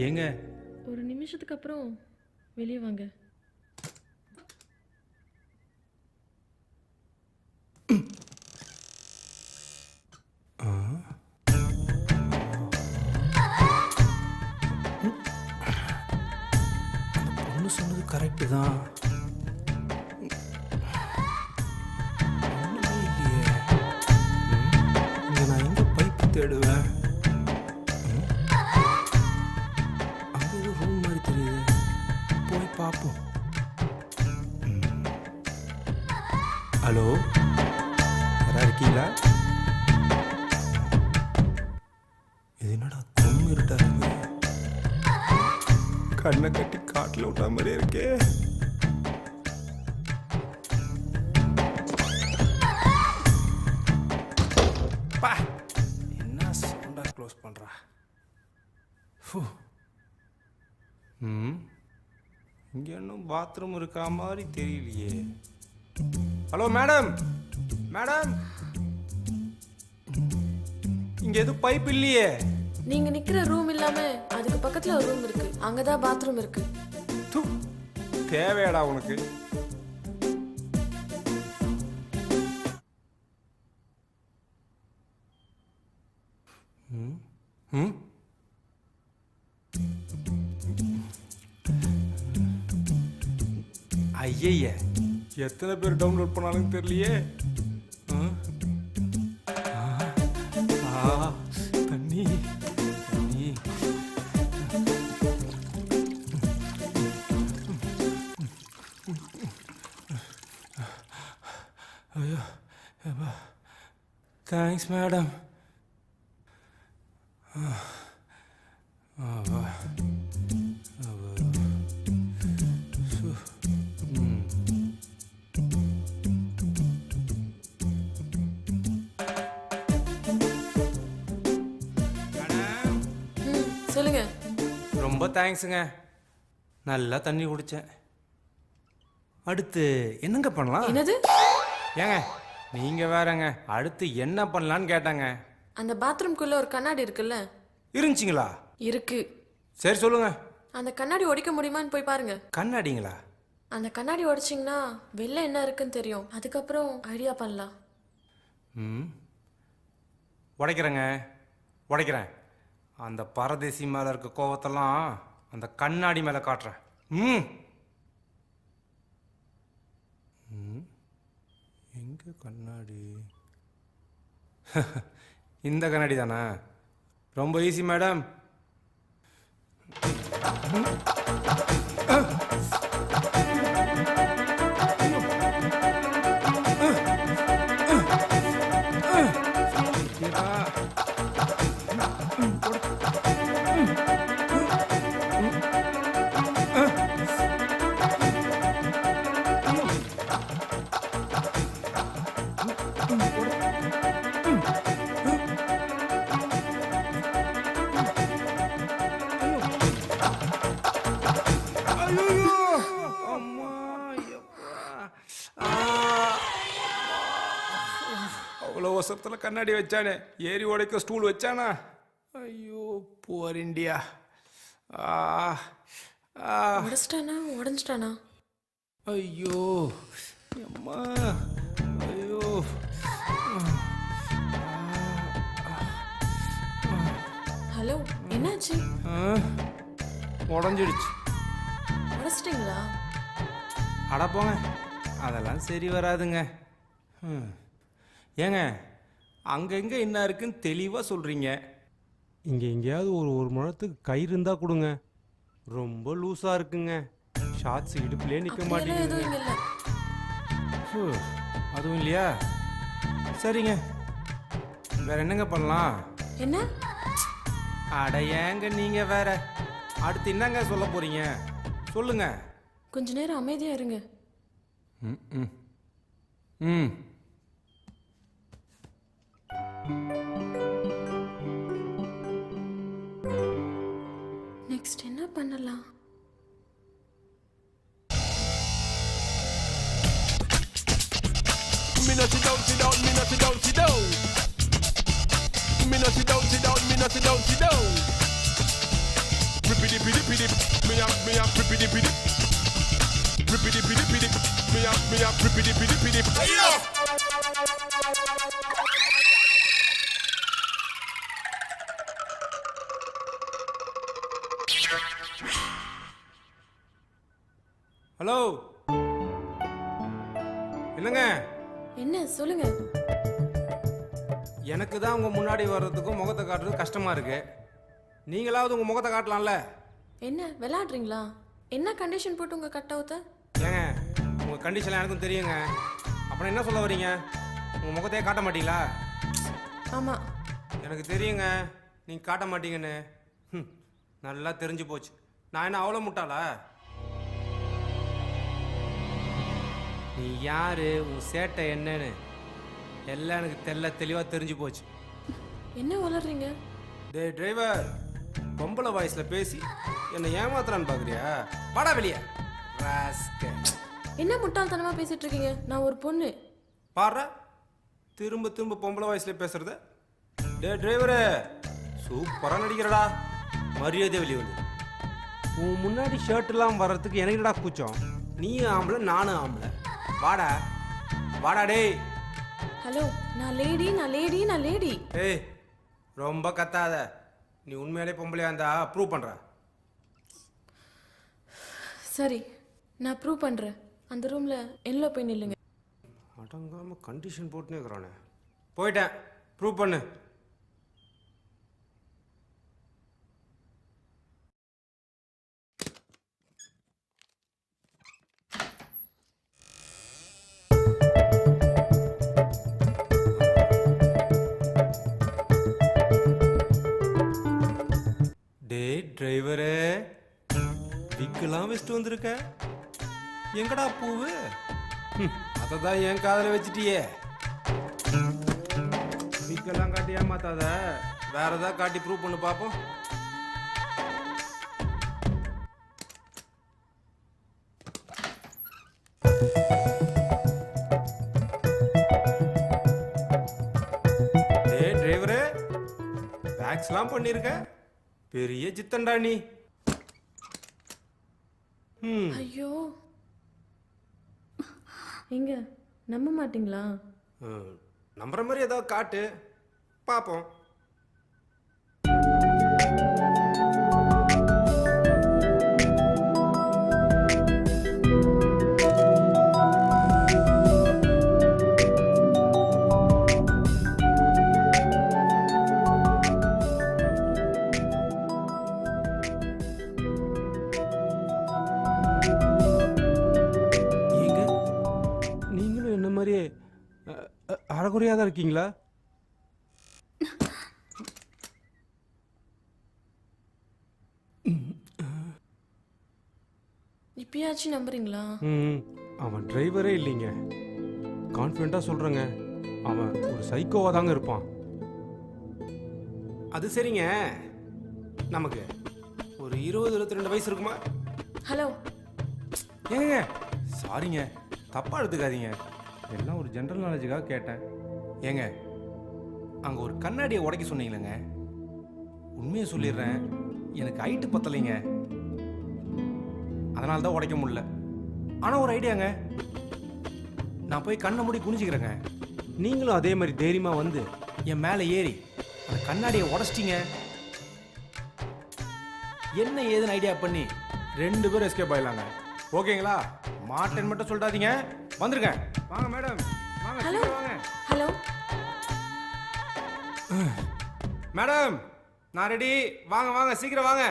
ஏங்க ஒரு நிமிஷத்துக்கு அப்புறம் வெளியே வாங்க. பொண்ணு சொன்னது கரெக்டு தான். ஒண்ணுமே இல்லையே. இங்க நான் எங்க பைப்பு தேடுவேன்? அங்க ஏதோ ரூம் மாதிரி தெரியுது, போய் பார்ப்போம். ஹலோ, யாரா இருக்கீங்களா? இது என்னடா கொம்பு இருட்டா இருக்கு, கண்ணை கட்டி காட்டில் விட்டா மாதிரி இருக்கே. பா, என்ன சவுண்டா க்ளோஸ் பண்றா. இங்க இன்னும் பாத்ரூம் இருக்கா மாதிரி தெரியலையே. ஹலோ மேடம், மேடம், இங்க எதுவும் பைப் இல்லையே. நீங்க நிக்கிற ரூம் இல்லாம அதுக்கு பக்கத்துல ஒரு ரூம் இருக்கு, அங்கதான் பாத்ரூம் இருக்கு. தேவையாடா உனக்கு? ஐய, எத்தனை பேர் டவுன்லோட் பண்ணாலும் தெரியலையே. தண்ணி தண்ணி. ஐயோ, தேங்க்ஸ் மேடம். சொல்லுங்க. ரொம்ப தேங்க்ஸுங்க, நல்லா தண்ணி குடித்தேன். அடுத்து என்னங்க பண்ணலாம்? என்னது? ஏங்க நீங்க வேறங்க, அடுத்து என்ன பண்ணலான்னு கேட்டாங்க. அந்த பாத்ரூம்குள்ள ஒரு கண்ணாடி இருக்குல்ல? இருந்துச்சிங்களா? இருக்கு. சரி சொல்லுங்க. அந்த கண்ணாடி உடைக்க முடியுமான்னு போய் பாருங்க. கண்ணாடிங்களா? அந்த கண்ணாடி உடைச்சிங்கன்னா வெளில என்ன இருக்குன்னு தெரியும், அதுக்கப்புறம் ஐடியா பண்ணலாம். உடைக்கிறேங்க, உடைக்கிறேன். அந்த பரதேசி மேலே இருக்க கோவத்தெல்லாம் அந்த கண்ணாடி மேலே காட்டுறேன். எங்க கண்ணாடி? இந்த கண்ணாடி தானே? ரொம்ப ஈஸி மேடம். அவ்வளோ அவசரத்தில் கண்ணாடி வச்சானே, ஏறி உடைக்க ஸ்டூல் வச்சானா? ஐயோ, புவர் இண்டியா. உடச்சிட்டானா உடஞ்சிட்டானா? ஐயோ அம்மா, ஐயோ. ஹலோ, என்னாச்சு? உடஞ்சிடுச்சு. உடச்சிட்டிங்களா? அட போங்க, அதெல்லாம் சரி வராதுங்க. ஏங்க அங்கங்கே என்ன இருக்குன்னு தெளிவாக சொல்கிறீங்க. இங்கே எங்கேயாவது ஒரு முழத்துக்கு கயிறு இருந்தால் கொடுங்க. ரொம்ப லூஸாக இருக்குங்க. ஷார்ட்ஸ் இடுப்புலேயே நிற்க அப்படியெல்லாம் எதுவும் மாட்டேங்குது. இங்க இல்ல. அதுவும் இல்லையா? சரிங்க, வேற என்னங்க பண்ணலாம்? என்ன? அட ஏங்க நீங்கள் வேற. அடுத்து என்னங்க சொல்ல போகிறீங்க சொல்லுங்க. கொஞ்ச நேரம் அமைதியா இருங்க. ம் நெக்ஸ்ட் என்ன பண்ணலாம்? Me not sit down, sit down, me not sit down, sit down. Me not sit down, sit down, me not sit down, sit down. Rippity pitty pitty, me up rippity pitty. Rippity pitty pitty, me up rippity pitty pitty. Hello, என்னங்க? என்ன சொல்லுங்க. எனக்கு தான் உங்கள் முன்னாடி வர்றதுக்கும் முகத்தை காட்டுறது கஷ்டமாக இருக்கு. நீங்களாவது உங்கள் முகத்தை காட்டலாம்ல? என்ன விளையாடுறீங்களா? என்ன கண்டிஷன் போட்டு உங்க கட் அவுத்த? ஏங்க உங்கள் கண்டிஷன் எனக்கும் தெரியுங்க. அப்புறம் என்ன சொல்ல வரீங்க? உங்கள் முகத்தையே காட்ட மாட்டீங்களா? ஆமா, எனக்கு தெரியுங்க நீங்கள் காட்ட மாட்டீங்கன்னு. நல்லா தெரிஞ்சு போச்சு. நான் என்ன அவ்வளோ முட்டாளா? நீ யாரு, உன் சேட்டை என்னன்னு எல்லாம் எனக்கு தெளிவாக தெரிஞ்சு போச்சு. என்ன வளர்றீங்க? டே டிரைவர், பொம்பளை வாய்ஸில் பேசி என்னை ஏமாத்துறான்னு பார்க்குறியா? வாடா வெளியே. என்ன முட்டாள்தனமா பேசிட்டு இருக்கீங்க? நான் ஒரு பொண்ணு. பாடுற திரும்ப திரும்ப பொம்பளை வாய்ஸில் பேசுறது. டே டிரைவரு, சூப்பராக நடிக்கிறடா. மரியாதை வெளியே வந்து. உன் முன்னாடி ஷர்ட்லாம் வர்றதுக்கு எனக்குடா கூச்சம். நீயும் ஆம்பளை, நானும் ஆம்பளை. வாடா வாடா டேய். ஹலோ, நான் லேடி, நான் லேடி, நான் லேடி. ஏய் ரொம்ப கத்தாத. நீ உண்மையிலே பொம்பளையா இருந்தா ப்ரூவ் பண்ற. சரி, நான் ப்ரூவ் பண்றேன். அந்த ரூம்ல எல்ல போய் நில்லுங்க. அடங்காம கண்டிஷன் போட்டுனே இருக்கிறானே. போயிட்டேன், ப்ரூவ் பண்ணு. டே டிரைவரே, விக்கெல்லாம் வச்சுட்டு வந்திருக்க. எங்கடா பூவு? அதை தான் என் காதில் வச்சுட்டியே. விக்கெல்லாம் காட்டி ஏமாத்தாத, வேற ஏதாவது காட்டி ப்ரூவ் பண்ணு பார்ப்போம். டே டிரைவரே, வேக்ஸ்லாம் பண்ணியிருக்க. பெரிய சித்தண்டா நீ. ஐயோ, எங்க நம்ப மாட்டீங்களா? நம்புற மாதிரி ஏதாவது காட்டு பார்ப்போம். நீங்களும் என்ன மாதிரியே அறகுறையாக தான் இருக்கீங்களா? இப்பயாச்சும் நம்புறீங்களா? அவன் டிரைவரே இல்லைங்க. கான்ஃபிடென்ட்டாக சொல்கிறேங்க, அவன் ஒரு சைக்கோவாக தாங்க இருப்பான். அது சரிங்க, நமக்கு ஒரு 20-22 வயசு இருக்குமா? ஹலோ ஏங்க சாரிங்க, தப்பாக எடுத்துக்காதீங்க. எல்லாம் ஒரு ஜென்ரல் நாலேஜுக்காக கேட்டேன். ஏங்க அங்கே ஒரு கண்ணாடியை உடைக்க சொன்னீங்களேங்க, உண்மையை சொல்லிடுறேன், எனக்கு ஹைட்டு பத்தலைங்க, அதனால தான் உடைக்க முடியல. ஆனால் ஒரு ஐடியாங்க, நான் போய் கண்ணை மூடி குனிஞ்சிக்கிறேங்க. நீங்களும் அதே மாதிரி தைரியமாக வந்து என் மேலே ஏறி அந்த கண்ணாடியை உடச்சிட்டிங்க. என்ன ஏதுன்னு ஐடியா பண்ணி 2 பேரும் எஸ்கேப் ஆயிடலாங்க. ஓகேங்களா? மாட்டேன்னு மட்டும் சொல்லிடாதீங்க. வந்துருங்க. வாங்க மேடம், வாங்க. ஹலோ வாங்க ஹலோ. மேடம், நான் ரெடி. வாங்க வாங்க, சீக்கிரம் வாங்க.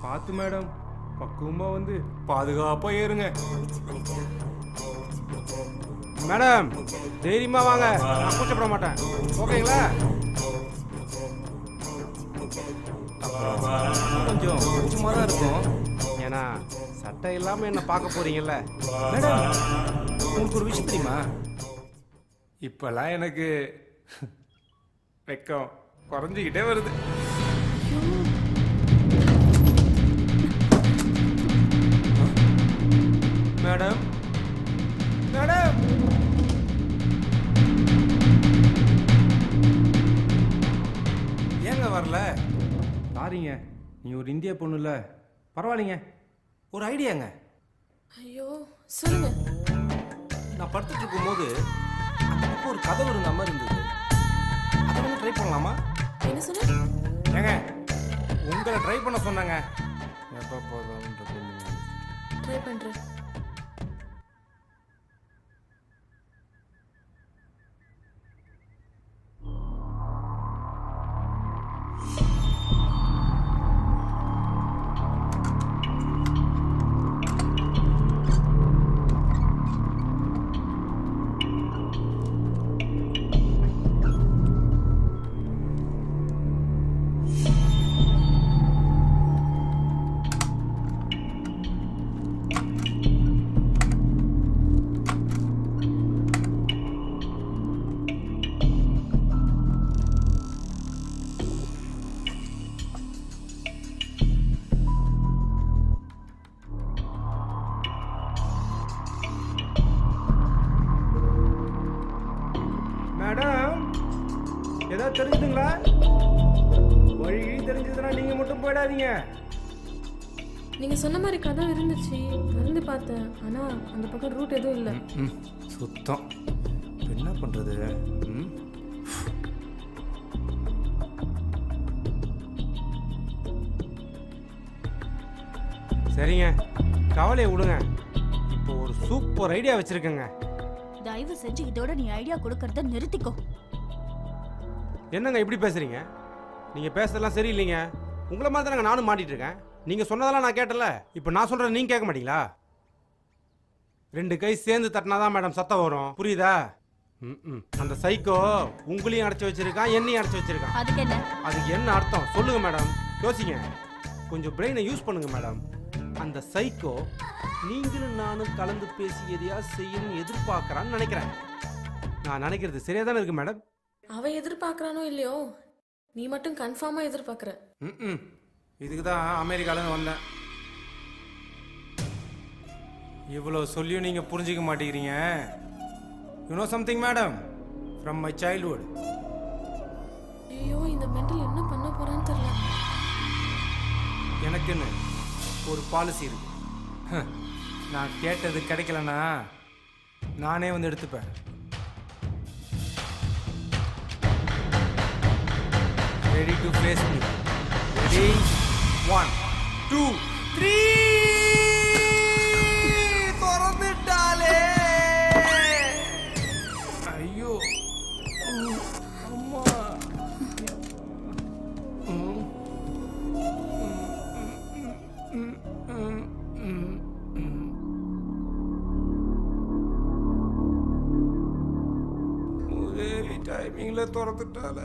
பார்த்து மேடம், பக்குவமா வந்து பாதுகாப்பா ஏறுங்க. மேடம் தைரியமா வாங்க, நான் கூச்சப்பட மாட்டேன். ஓகேங்களா? கொஞ்சம் கொஞ்சமா தான் இருக்கும், ஏன்னா சட்டை இல்லாம என்ன பார்க்க போறீங்கல்ல. மேடம் உங்களுக்கு ஒரு விஷயம் தெரியுமா? இப்பெல்லாம் எனக்கு வெக்கம் குறைஞ்சிக்கிட்டே வருது. மேடம் மேடம், ஏங்க வரல? சாரிங்க, நீ ஒரு இந்திய பொண்ணு இல்ல, பரவாயில்லைங்க. ஒரு ஐடியாங்க. ஐயோ சொல்லுங்க. நான் படுத்துட்டு இருக்கும்போது அந்த பக்கம் ஒரு கதவு இருந்த மாதிரி இருந்தது. அதை வந்து ட்ரை பண்ணலாமா? என்ன சொன்ன? ஏங்க உங்களை ட்ரை பண்ண சொன்னாங்க. எப்போ போதும் ட்ரை பண்றேன். மேடம் ஏதாவது தெரிஞ்சுதுங்களா? வழி தெரிஞ்சதுன்னா நீங்க மட்டும் போயிடாதீங்க. நீங்க சொன்ன மாதிரி கதவு இருந்துச்சு, திறந்து பார்த்தேன். ஆனா அந்த பக்கம் ரூட் எதுவும் இல்லை. சுத்தம். என்ன பண்றது? சரிங்க, கவலையை விடுங்க. இப்போ ஒரு சூப்பர் ஐடியா வச்சிருக்கேங்க. தயவு செஞ்சு இதோட நீ ஐடியா கொடுக்கறத நிறுத்திக்கோ. என்னங்க இப்படி பேசுறீங்க? நீங்க பேசுறதெல்லாம் சரியில்லைங்க. உங்களை மாதிரி தானங்க நானும் மாட்டிட்டு இருக்கேன். நீங்க சொன்னதெல்லாம் நான் கேட்டல. இப்போ நான் சொல்றேன், நீங்க கேட்க மாட்டீங்களா? 2 கை சேர்ந்து தட்டினாதான் மேடம் சத்தம் வரும், புரியுதா? அந்த சைக்கோ உங்களையும் அடைச்சு வச்சிருக்கான், என்னையும் அடைச்சு வச்சிருக்கான். அதுக்கு என்ன? அதுக்கு என்ன அர்த்தம் சொல்லுங்க மேடம். யோசிங்க, கொஞ்சம் பிரெயினை யூஸ் பண்ணுங்க மேடம். அந்த சைக்கோ நீங்களும் நானும் கலந்து பேசி எதையா செய்யணும்னு எதிர்பார்க்கறான்னு நினைக்கிறேன். நான் நினைக்கிறது சரியா தானே இருக்கு மேடம்? அவன் எதிர்பார்க்கறானோ இல்லையோ, நீ மட்டும் கன்ஃபார்மா எதிர்பார்க்கற. இதுக்கு தான் அமெரிக்காலேருந்து வந்தேன். இவ்வளோ சொல்லியும் நீங்கள் புரிஞ்சிக்க மாட்டேங்கிறீங்க. You know something madam, from my childhood. ஐயோ, இந்த மெண்டல் என்ன பண்ண போறான்னு தெரியல. எனக்குன்னு ஒரு பாலிசி இருக்கு. நான் கேட்டது கிடைக்கலனா நானே வந்து எடுத்துப்பேன். Ready to face me? Ready? 1 2 3. திறந்துட்டாலே. ஐயோ அம்மா. டைமிங்ல திறந்துட்டால.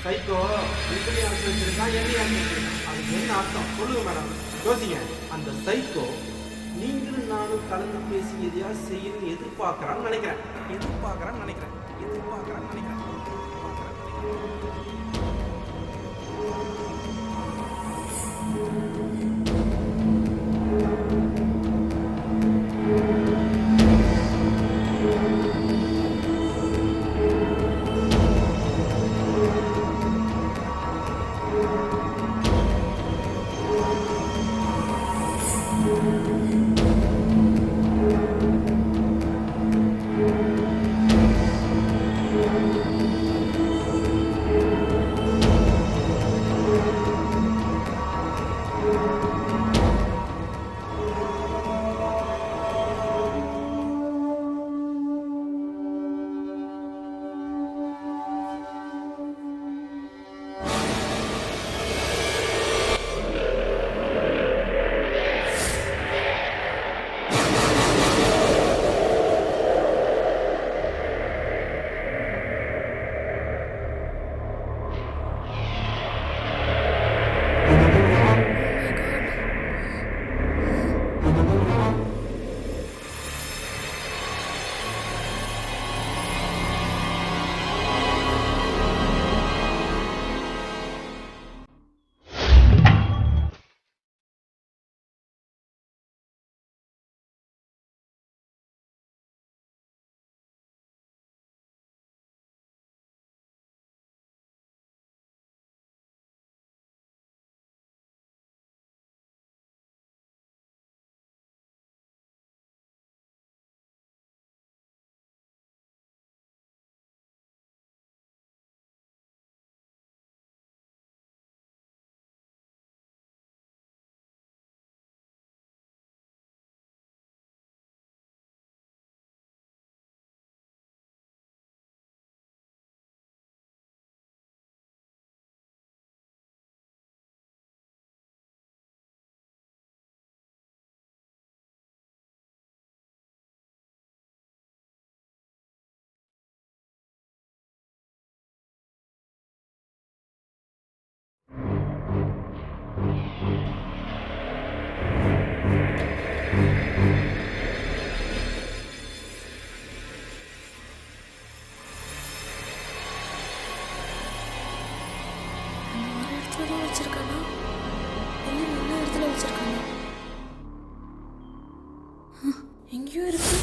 சைக்கோ உங்களையும் அனுப்பி வச்சிருக்கான் என்னையும் அனுப்பி வச்சிருக்கான். அதுக்கு என்ன அர்த்தம் சொல்லுங்க மேடம். யோசிங்க. அந்த சைக்கோ நீங்களும் நானும் கலந்து பேசி எதையா செய்யணும்னு எதிர்பார்க்கறான்னு நினைக்கிறேன். வச்சிருக்கானா இல்லை நல்ல இடத்துல வச்சிருக்கானா? எங்கேயோ இருக்கு.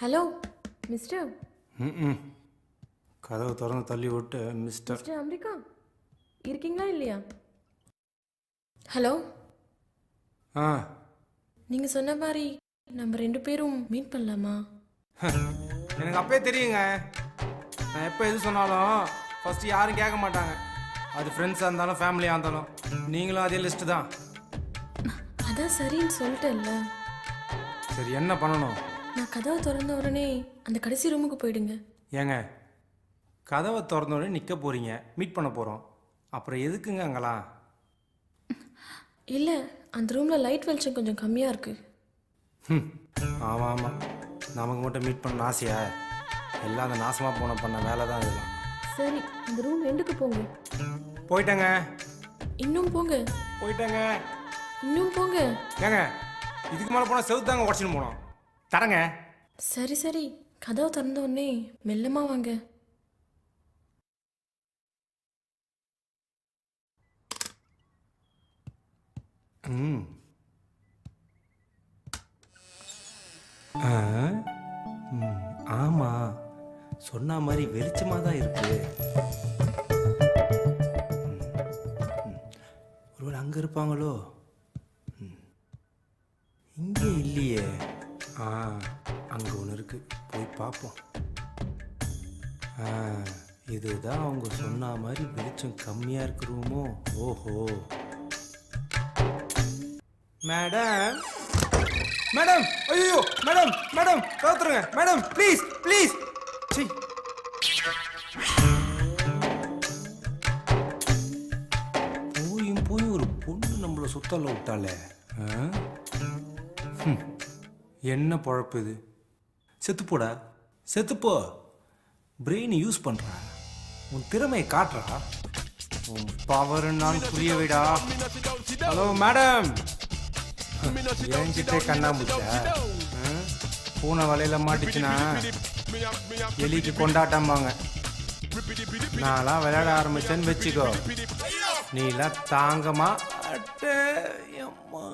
ஹலோ மிஸ்டர் ம் கதவு திறந்து தள்ளி விட்டு மிஸ்டர் மிஸ்டர் அமெரிக்கா இருக்கீங்களா இல்லையா? ஹலோ ஆ நீங்கள் சொன்ன மாதிரி நம்ம 2 பேரும் மீட் பண்ணலாமா? எனக்கு அப்பயே தெரியுங்க. நான் எப்போ எது சொன்னாலும் ஃபஸ்ட்டு யாரும் கேட்க மாட்டாங்க. அது ஃப்ரெண்ட்ஸாக இருந்தாலும் ஃபேமிலியாக இருந்தாலும். நீங்களும் அதே லிஸ்ட்டு தான். அதான் சரின்னு சொல்லிட்டேன்ல. சரி என்ன பண்ணணும்? நான் கதவை திறந்த உடனே அந்த கடைசி ரூமுக்கு போயிடுங்க. ஏங்க கதவை திறந்த உடனே நிற்க போகிறீங்க, மீட் பண்ண போகிறோம். அப்புறம் எதுக்குங்க அங்கெல்லாம்? இல்லை, அந்த ரூமில் லைட் வெளிச்சம் கொஞ்சம் கம்மியாக இருக்குது. ஆமாம் ஆமாம், நமக்கு மட்டும் மீட் பண்ண ஆசையா? எல்லாம் அந்த நாசமாக பண்ண வேலை தான் இதெல்லாம். சரி, அந்த ரூம் எண்டுக்கு போங்க. போயிட்டேங்க. இன்னும் போங்க. போயிட்டேங்க. இன்னும் போங்க. ஏங்க இதுக்கு மேலே போனால் செவுத்தாங்க உடச்சின்னு போனோம். தரங்க. சரி சரி, கதவை திறந்த உடனே மெல்லமா வாங்க. ஆமாம், சொன்ன மாதிரி வெளிச்சமாக தான் இருக்கு. ஒருவேளை அங்கே இருப்பாங்களோ? இங்கே இல்லையே. அங்கே ஒன்று இருக்கு, போய் பார்ப்போம். இதுதான் அவங்க சொன்ன மாதிரி வெளிச்சம் கம்மியாக இருக்கிறோமோ? ஓஹோ, மேடம் மேடம், ஐயோ மேடம் மேடம் கவுத்துருங்க மேடம், ப்ளீஸ் ப்ளீஸ். சரி போயும் ஒரு பொண்ணு நம்மளை சுத்தல விட்டாலே. என்ன பொழப்பு இது? செத்துப்போடா, செத்துப்போ. பிரெயின் யூஸ் பண்ணுறா, உன் திறமையை காட்டுறா, உன் பவர் நான் புரிய விடா. ஹலோ மேடம், என்கிட்ட கண்ணாமூச்சா? பூனை வலையில் மாட்டிச்சுன்னா எலிக்கு கொண்டாட்டம்பாங்க. நான்லாம் விளையாட ஆரம்பிச்சேன்னு வச்சுக்கோ, நீலாம் தாங்கமா அட்டே அம்மா.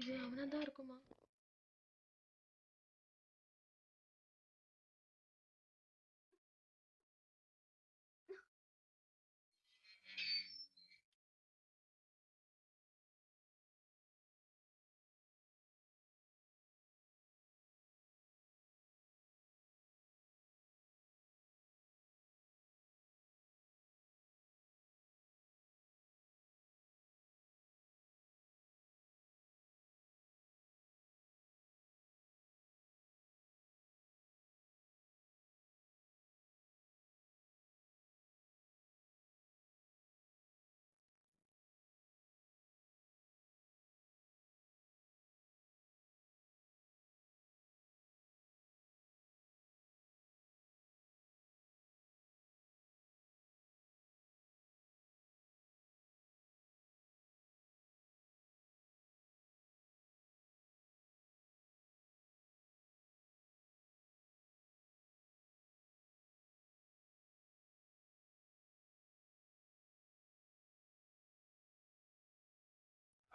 இது அவனா தான் இருக்குமா?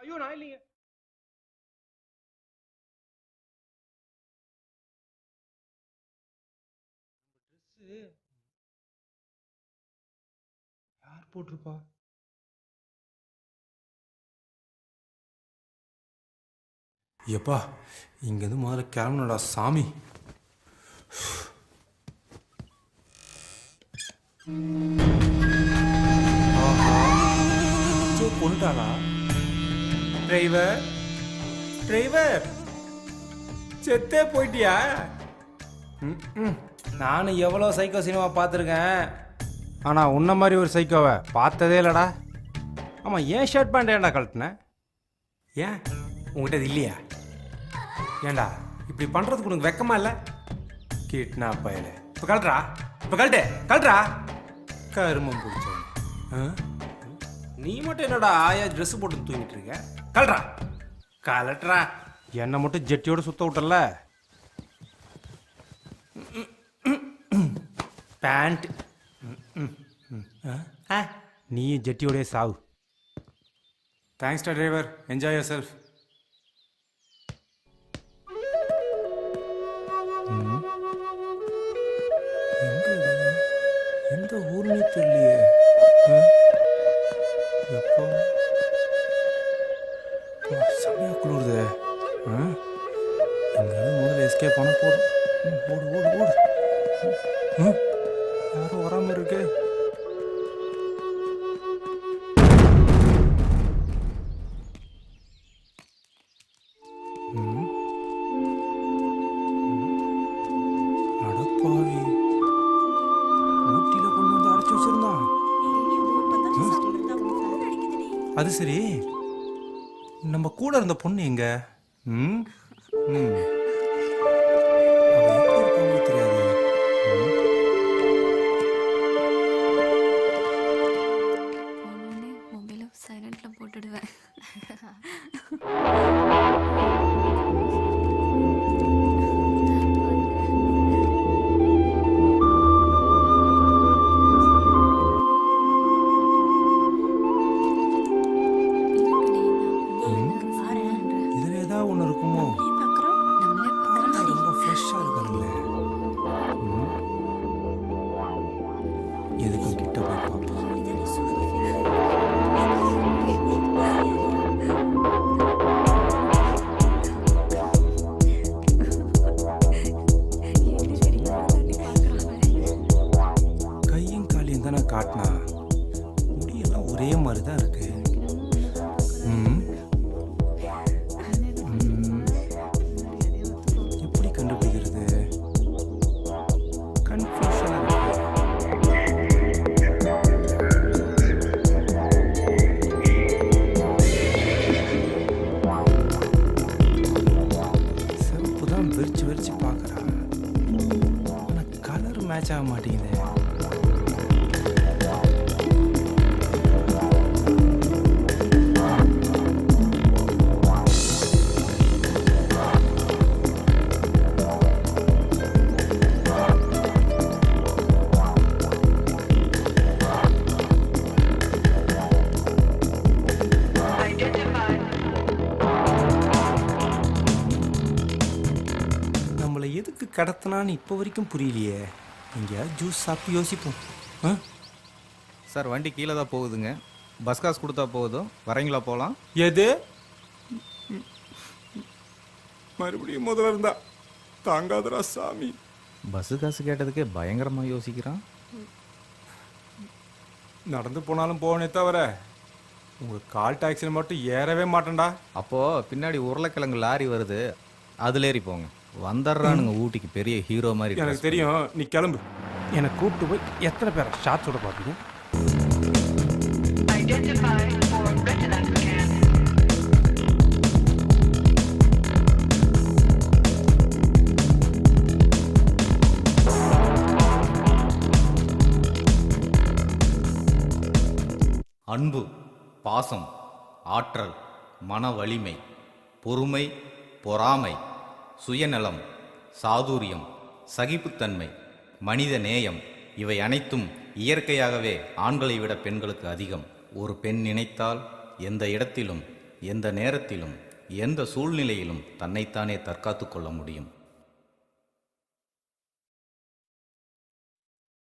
ஐயோ நான் இல்லைங்க. ட்ரெஸ் யார் போட்டிருப்பா? எப்பா இங்கேருந்து முதல்ல கிளம்பணுடா சாமி. கொண்டுட்டாளா? டிரைவர் டிரைவர் செத்தே போயிட்டியா? நானும் எவ்வளோ சைக்கோ சினிமா பார்த்துருக்கேன், ஆனால் உன்ன மாதிரி ஒரு சைக்கோவை பார்த்ததே இல்லைடா. ஆமாம், ஏன் ஷர்ட் பேண்ட் ஏன்டா கழட்டினேன்? ஏன் உங்ககிட்ட அது இல்லையா? ஏண்டா இப்படி பண்ணுறதுக்கு உனக்கு வெக்கமா இல்லை? கிட்னா பயல இப்போ கழட்டுறா, இப்போ கழட்டுறா கருமம் பிடிச்சவன். நீ மட்டும் என்னடா ஆயா ட்ரெஸ் போட்டு தூங்கிட்டு இருக்க? கலட்டுறா. என்னை மட்டும் ஜெட்டியோடு சுத்த விட்டல. பேண்ட் நீ ஜெட்டியோடய சாவு. தேங்க்ஸ் டா டிரைவர், என்ஜாய் யுவர் செல்ஃப். எந்த ஊர்னே தெரியலையே. எப்போ செம்மையாக குளிருது. எங்கேயாவது முதல்ல எஸ்கேப் பண்ண போதும். ஓடு ஓடு ஓடு. யாரும் வராமல் இருக்கு. அடப்பாவி, ஊட்டியில் கொண்டு வந்து அடைச்சி வச்சிருந்தான். அது சரி, நம்ம கூட இருந்த பொண்ணு எங்க? தெரியாது. மொபைலை சைலண்ட்ல போட்டுடுவேன். காட்டினா முடியெல்லாம் ஒரே மாதிரி தான் இருக்கு. எப்படி கண்டுபிடிக்கிறது? கன்ஃபியூஷனா இருக்கு. செவப்பு தான் வெறிச்சு வெறிச்சு பார்க்குறா, ஆனால் கலர் மேட்ச் ஆக மாட்டேங்குது. கடத்தினான்னு இப்போ வரைக்கும் புரியலையே. எங்கேயாவது ஜூஸ் சாப்பிட்டு யோசிப்போம். சார் வண்டி கீழே தான் போகுதுங்க. பஸ் காசு கொடுத்தா போதும். வரீங்களா போகலாம்? எது மறுபடியும் முதல்ல இருந்தா தாங்காதரா சாமி. பஸ்ஸு காசு கேட்டதுக்கே பயங்கரமாக யோசிக்கிறான். நடந்து போனாலும் போனே தவிர உங்கள் கால் டாக்ஸியில் மட்டும் ஏறவே மாட்டேன்டா. அப்போது பின்னாடி உருளைக்கிழங்கு லாரி வருது, அதில் ஏறி போங்க. வந்துடுறானுங்க ஊட்டிக்கு பெரிய ஹீரோ மாதிரி. எனக்கு தெரியும், நீ கிளம்பு. எனக்கு கூப்பிட்டு போய் எத்தனை பேரை ஷார்ட்ஸோட பார்ப்பீங்க? அன்பு, பாசம், ஆற்றல், மன வலிமை, பொறுமை, பொறாமை, சுயநலம், சாதுரியம், சகிப்புத்தன்மை, மனித நேயம் இவை அனைத்தும் இயற்கையாகவே ஆண்களை விட பெண்களுக்கு அதிகம். ஒரு பெண் நினைத்தால் எந்த இடத்திலும், எந்த நேரத்திலும், எந்த சூழ்நிலையிலும் தன்னைத்தானே தற்காத்து கொள்ள முடியும்.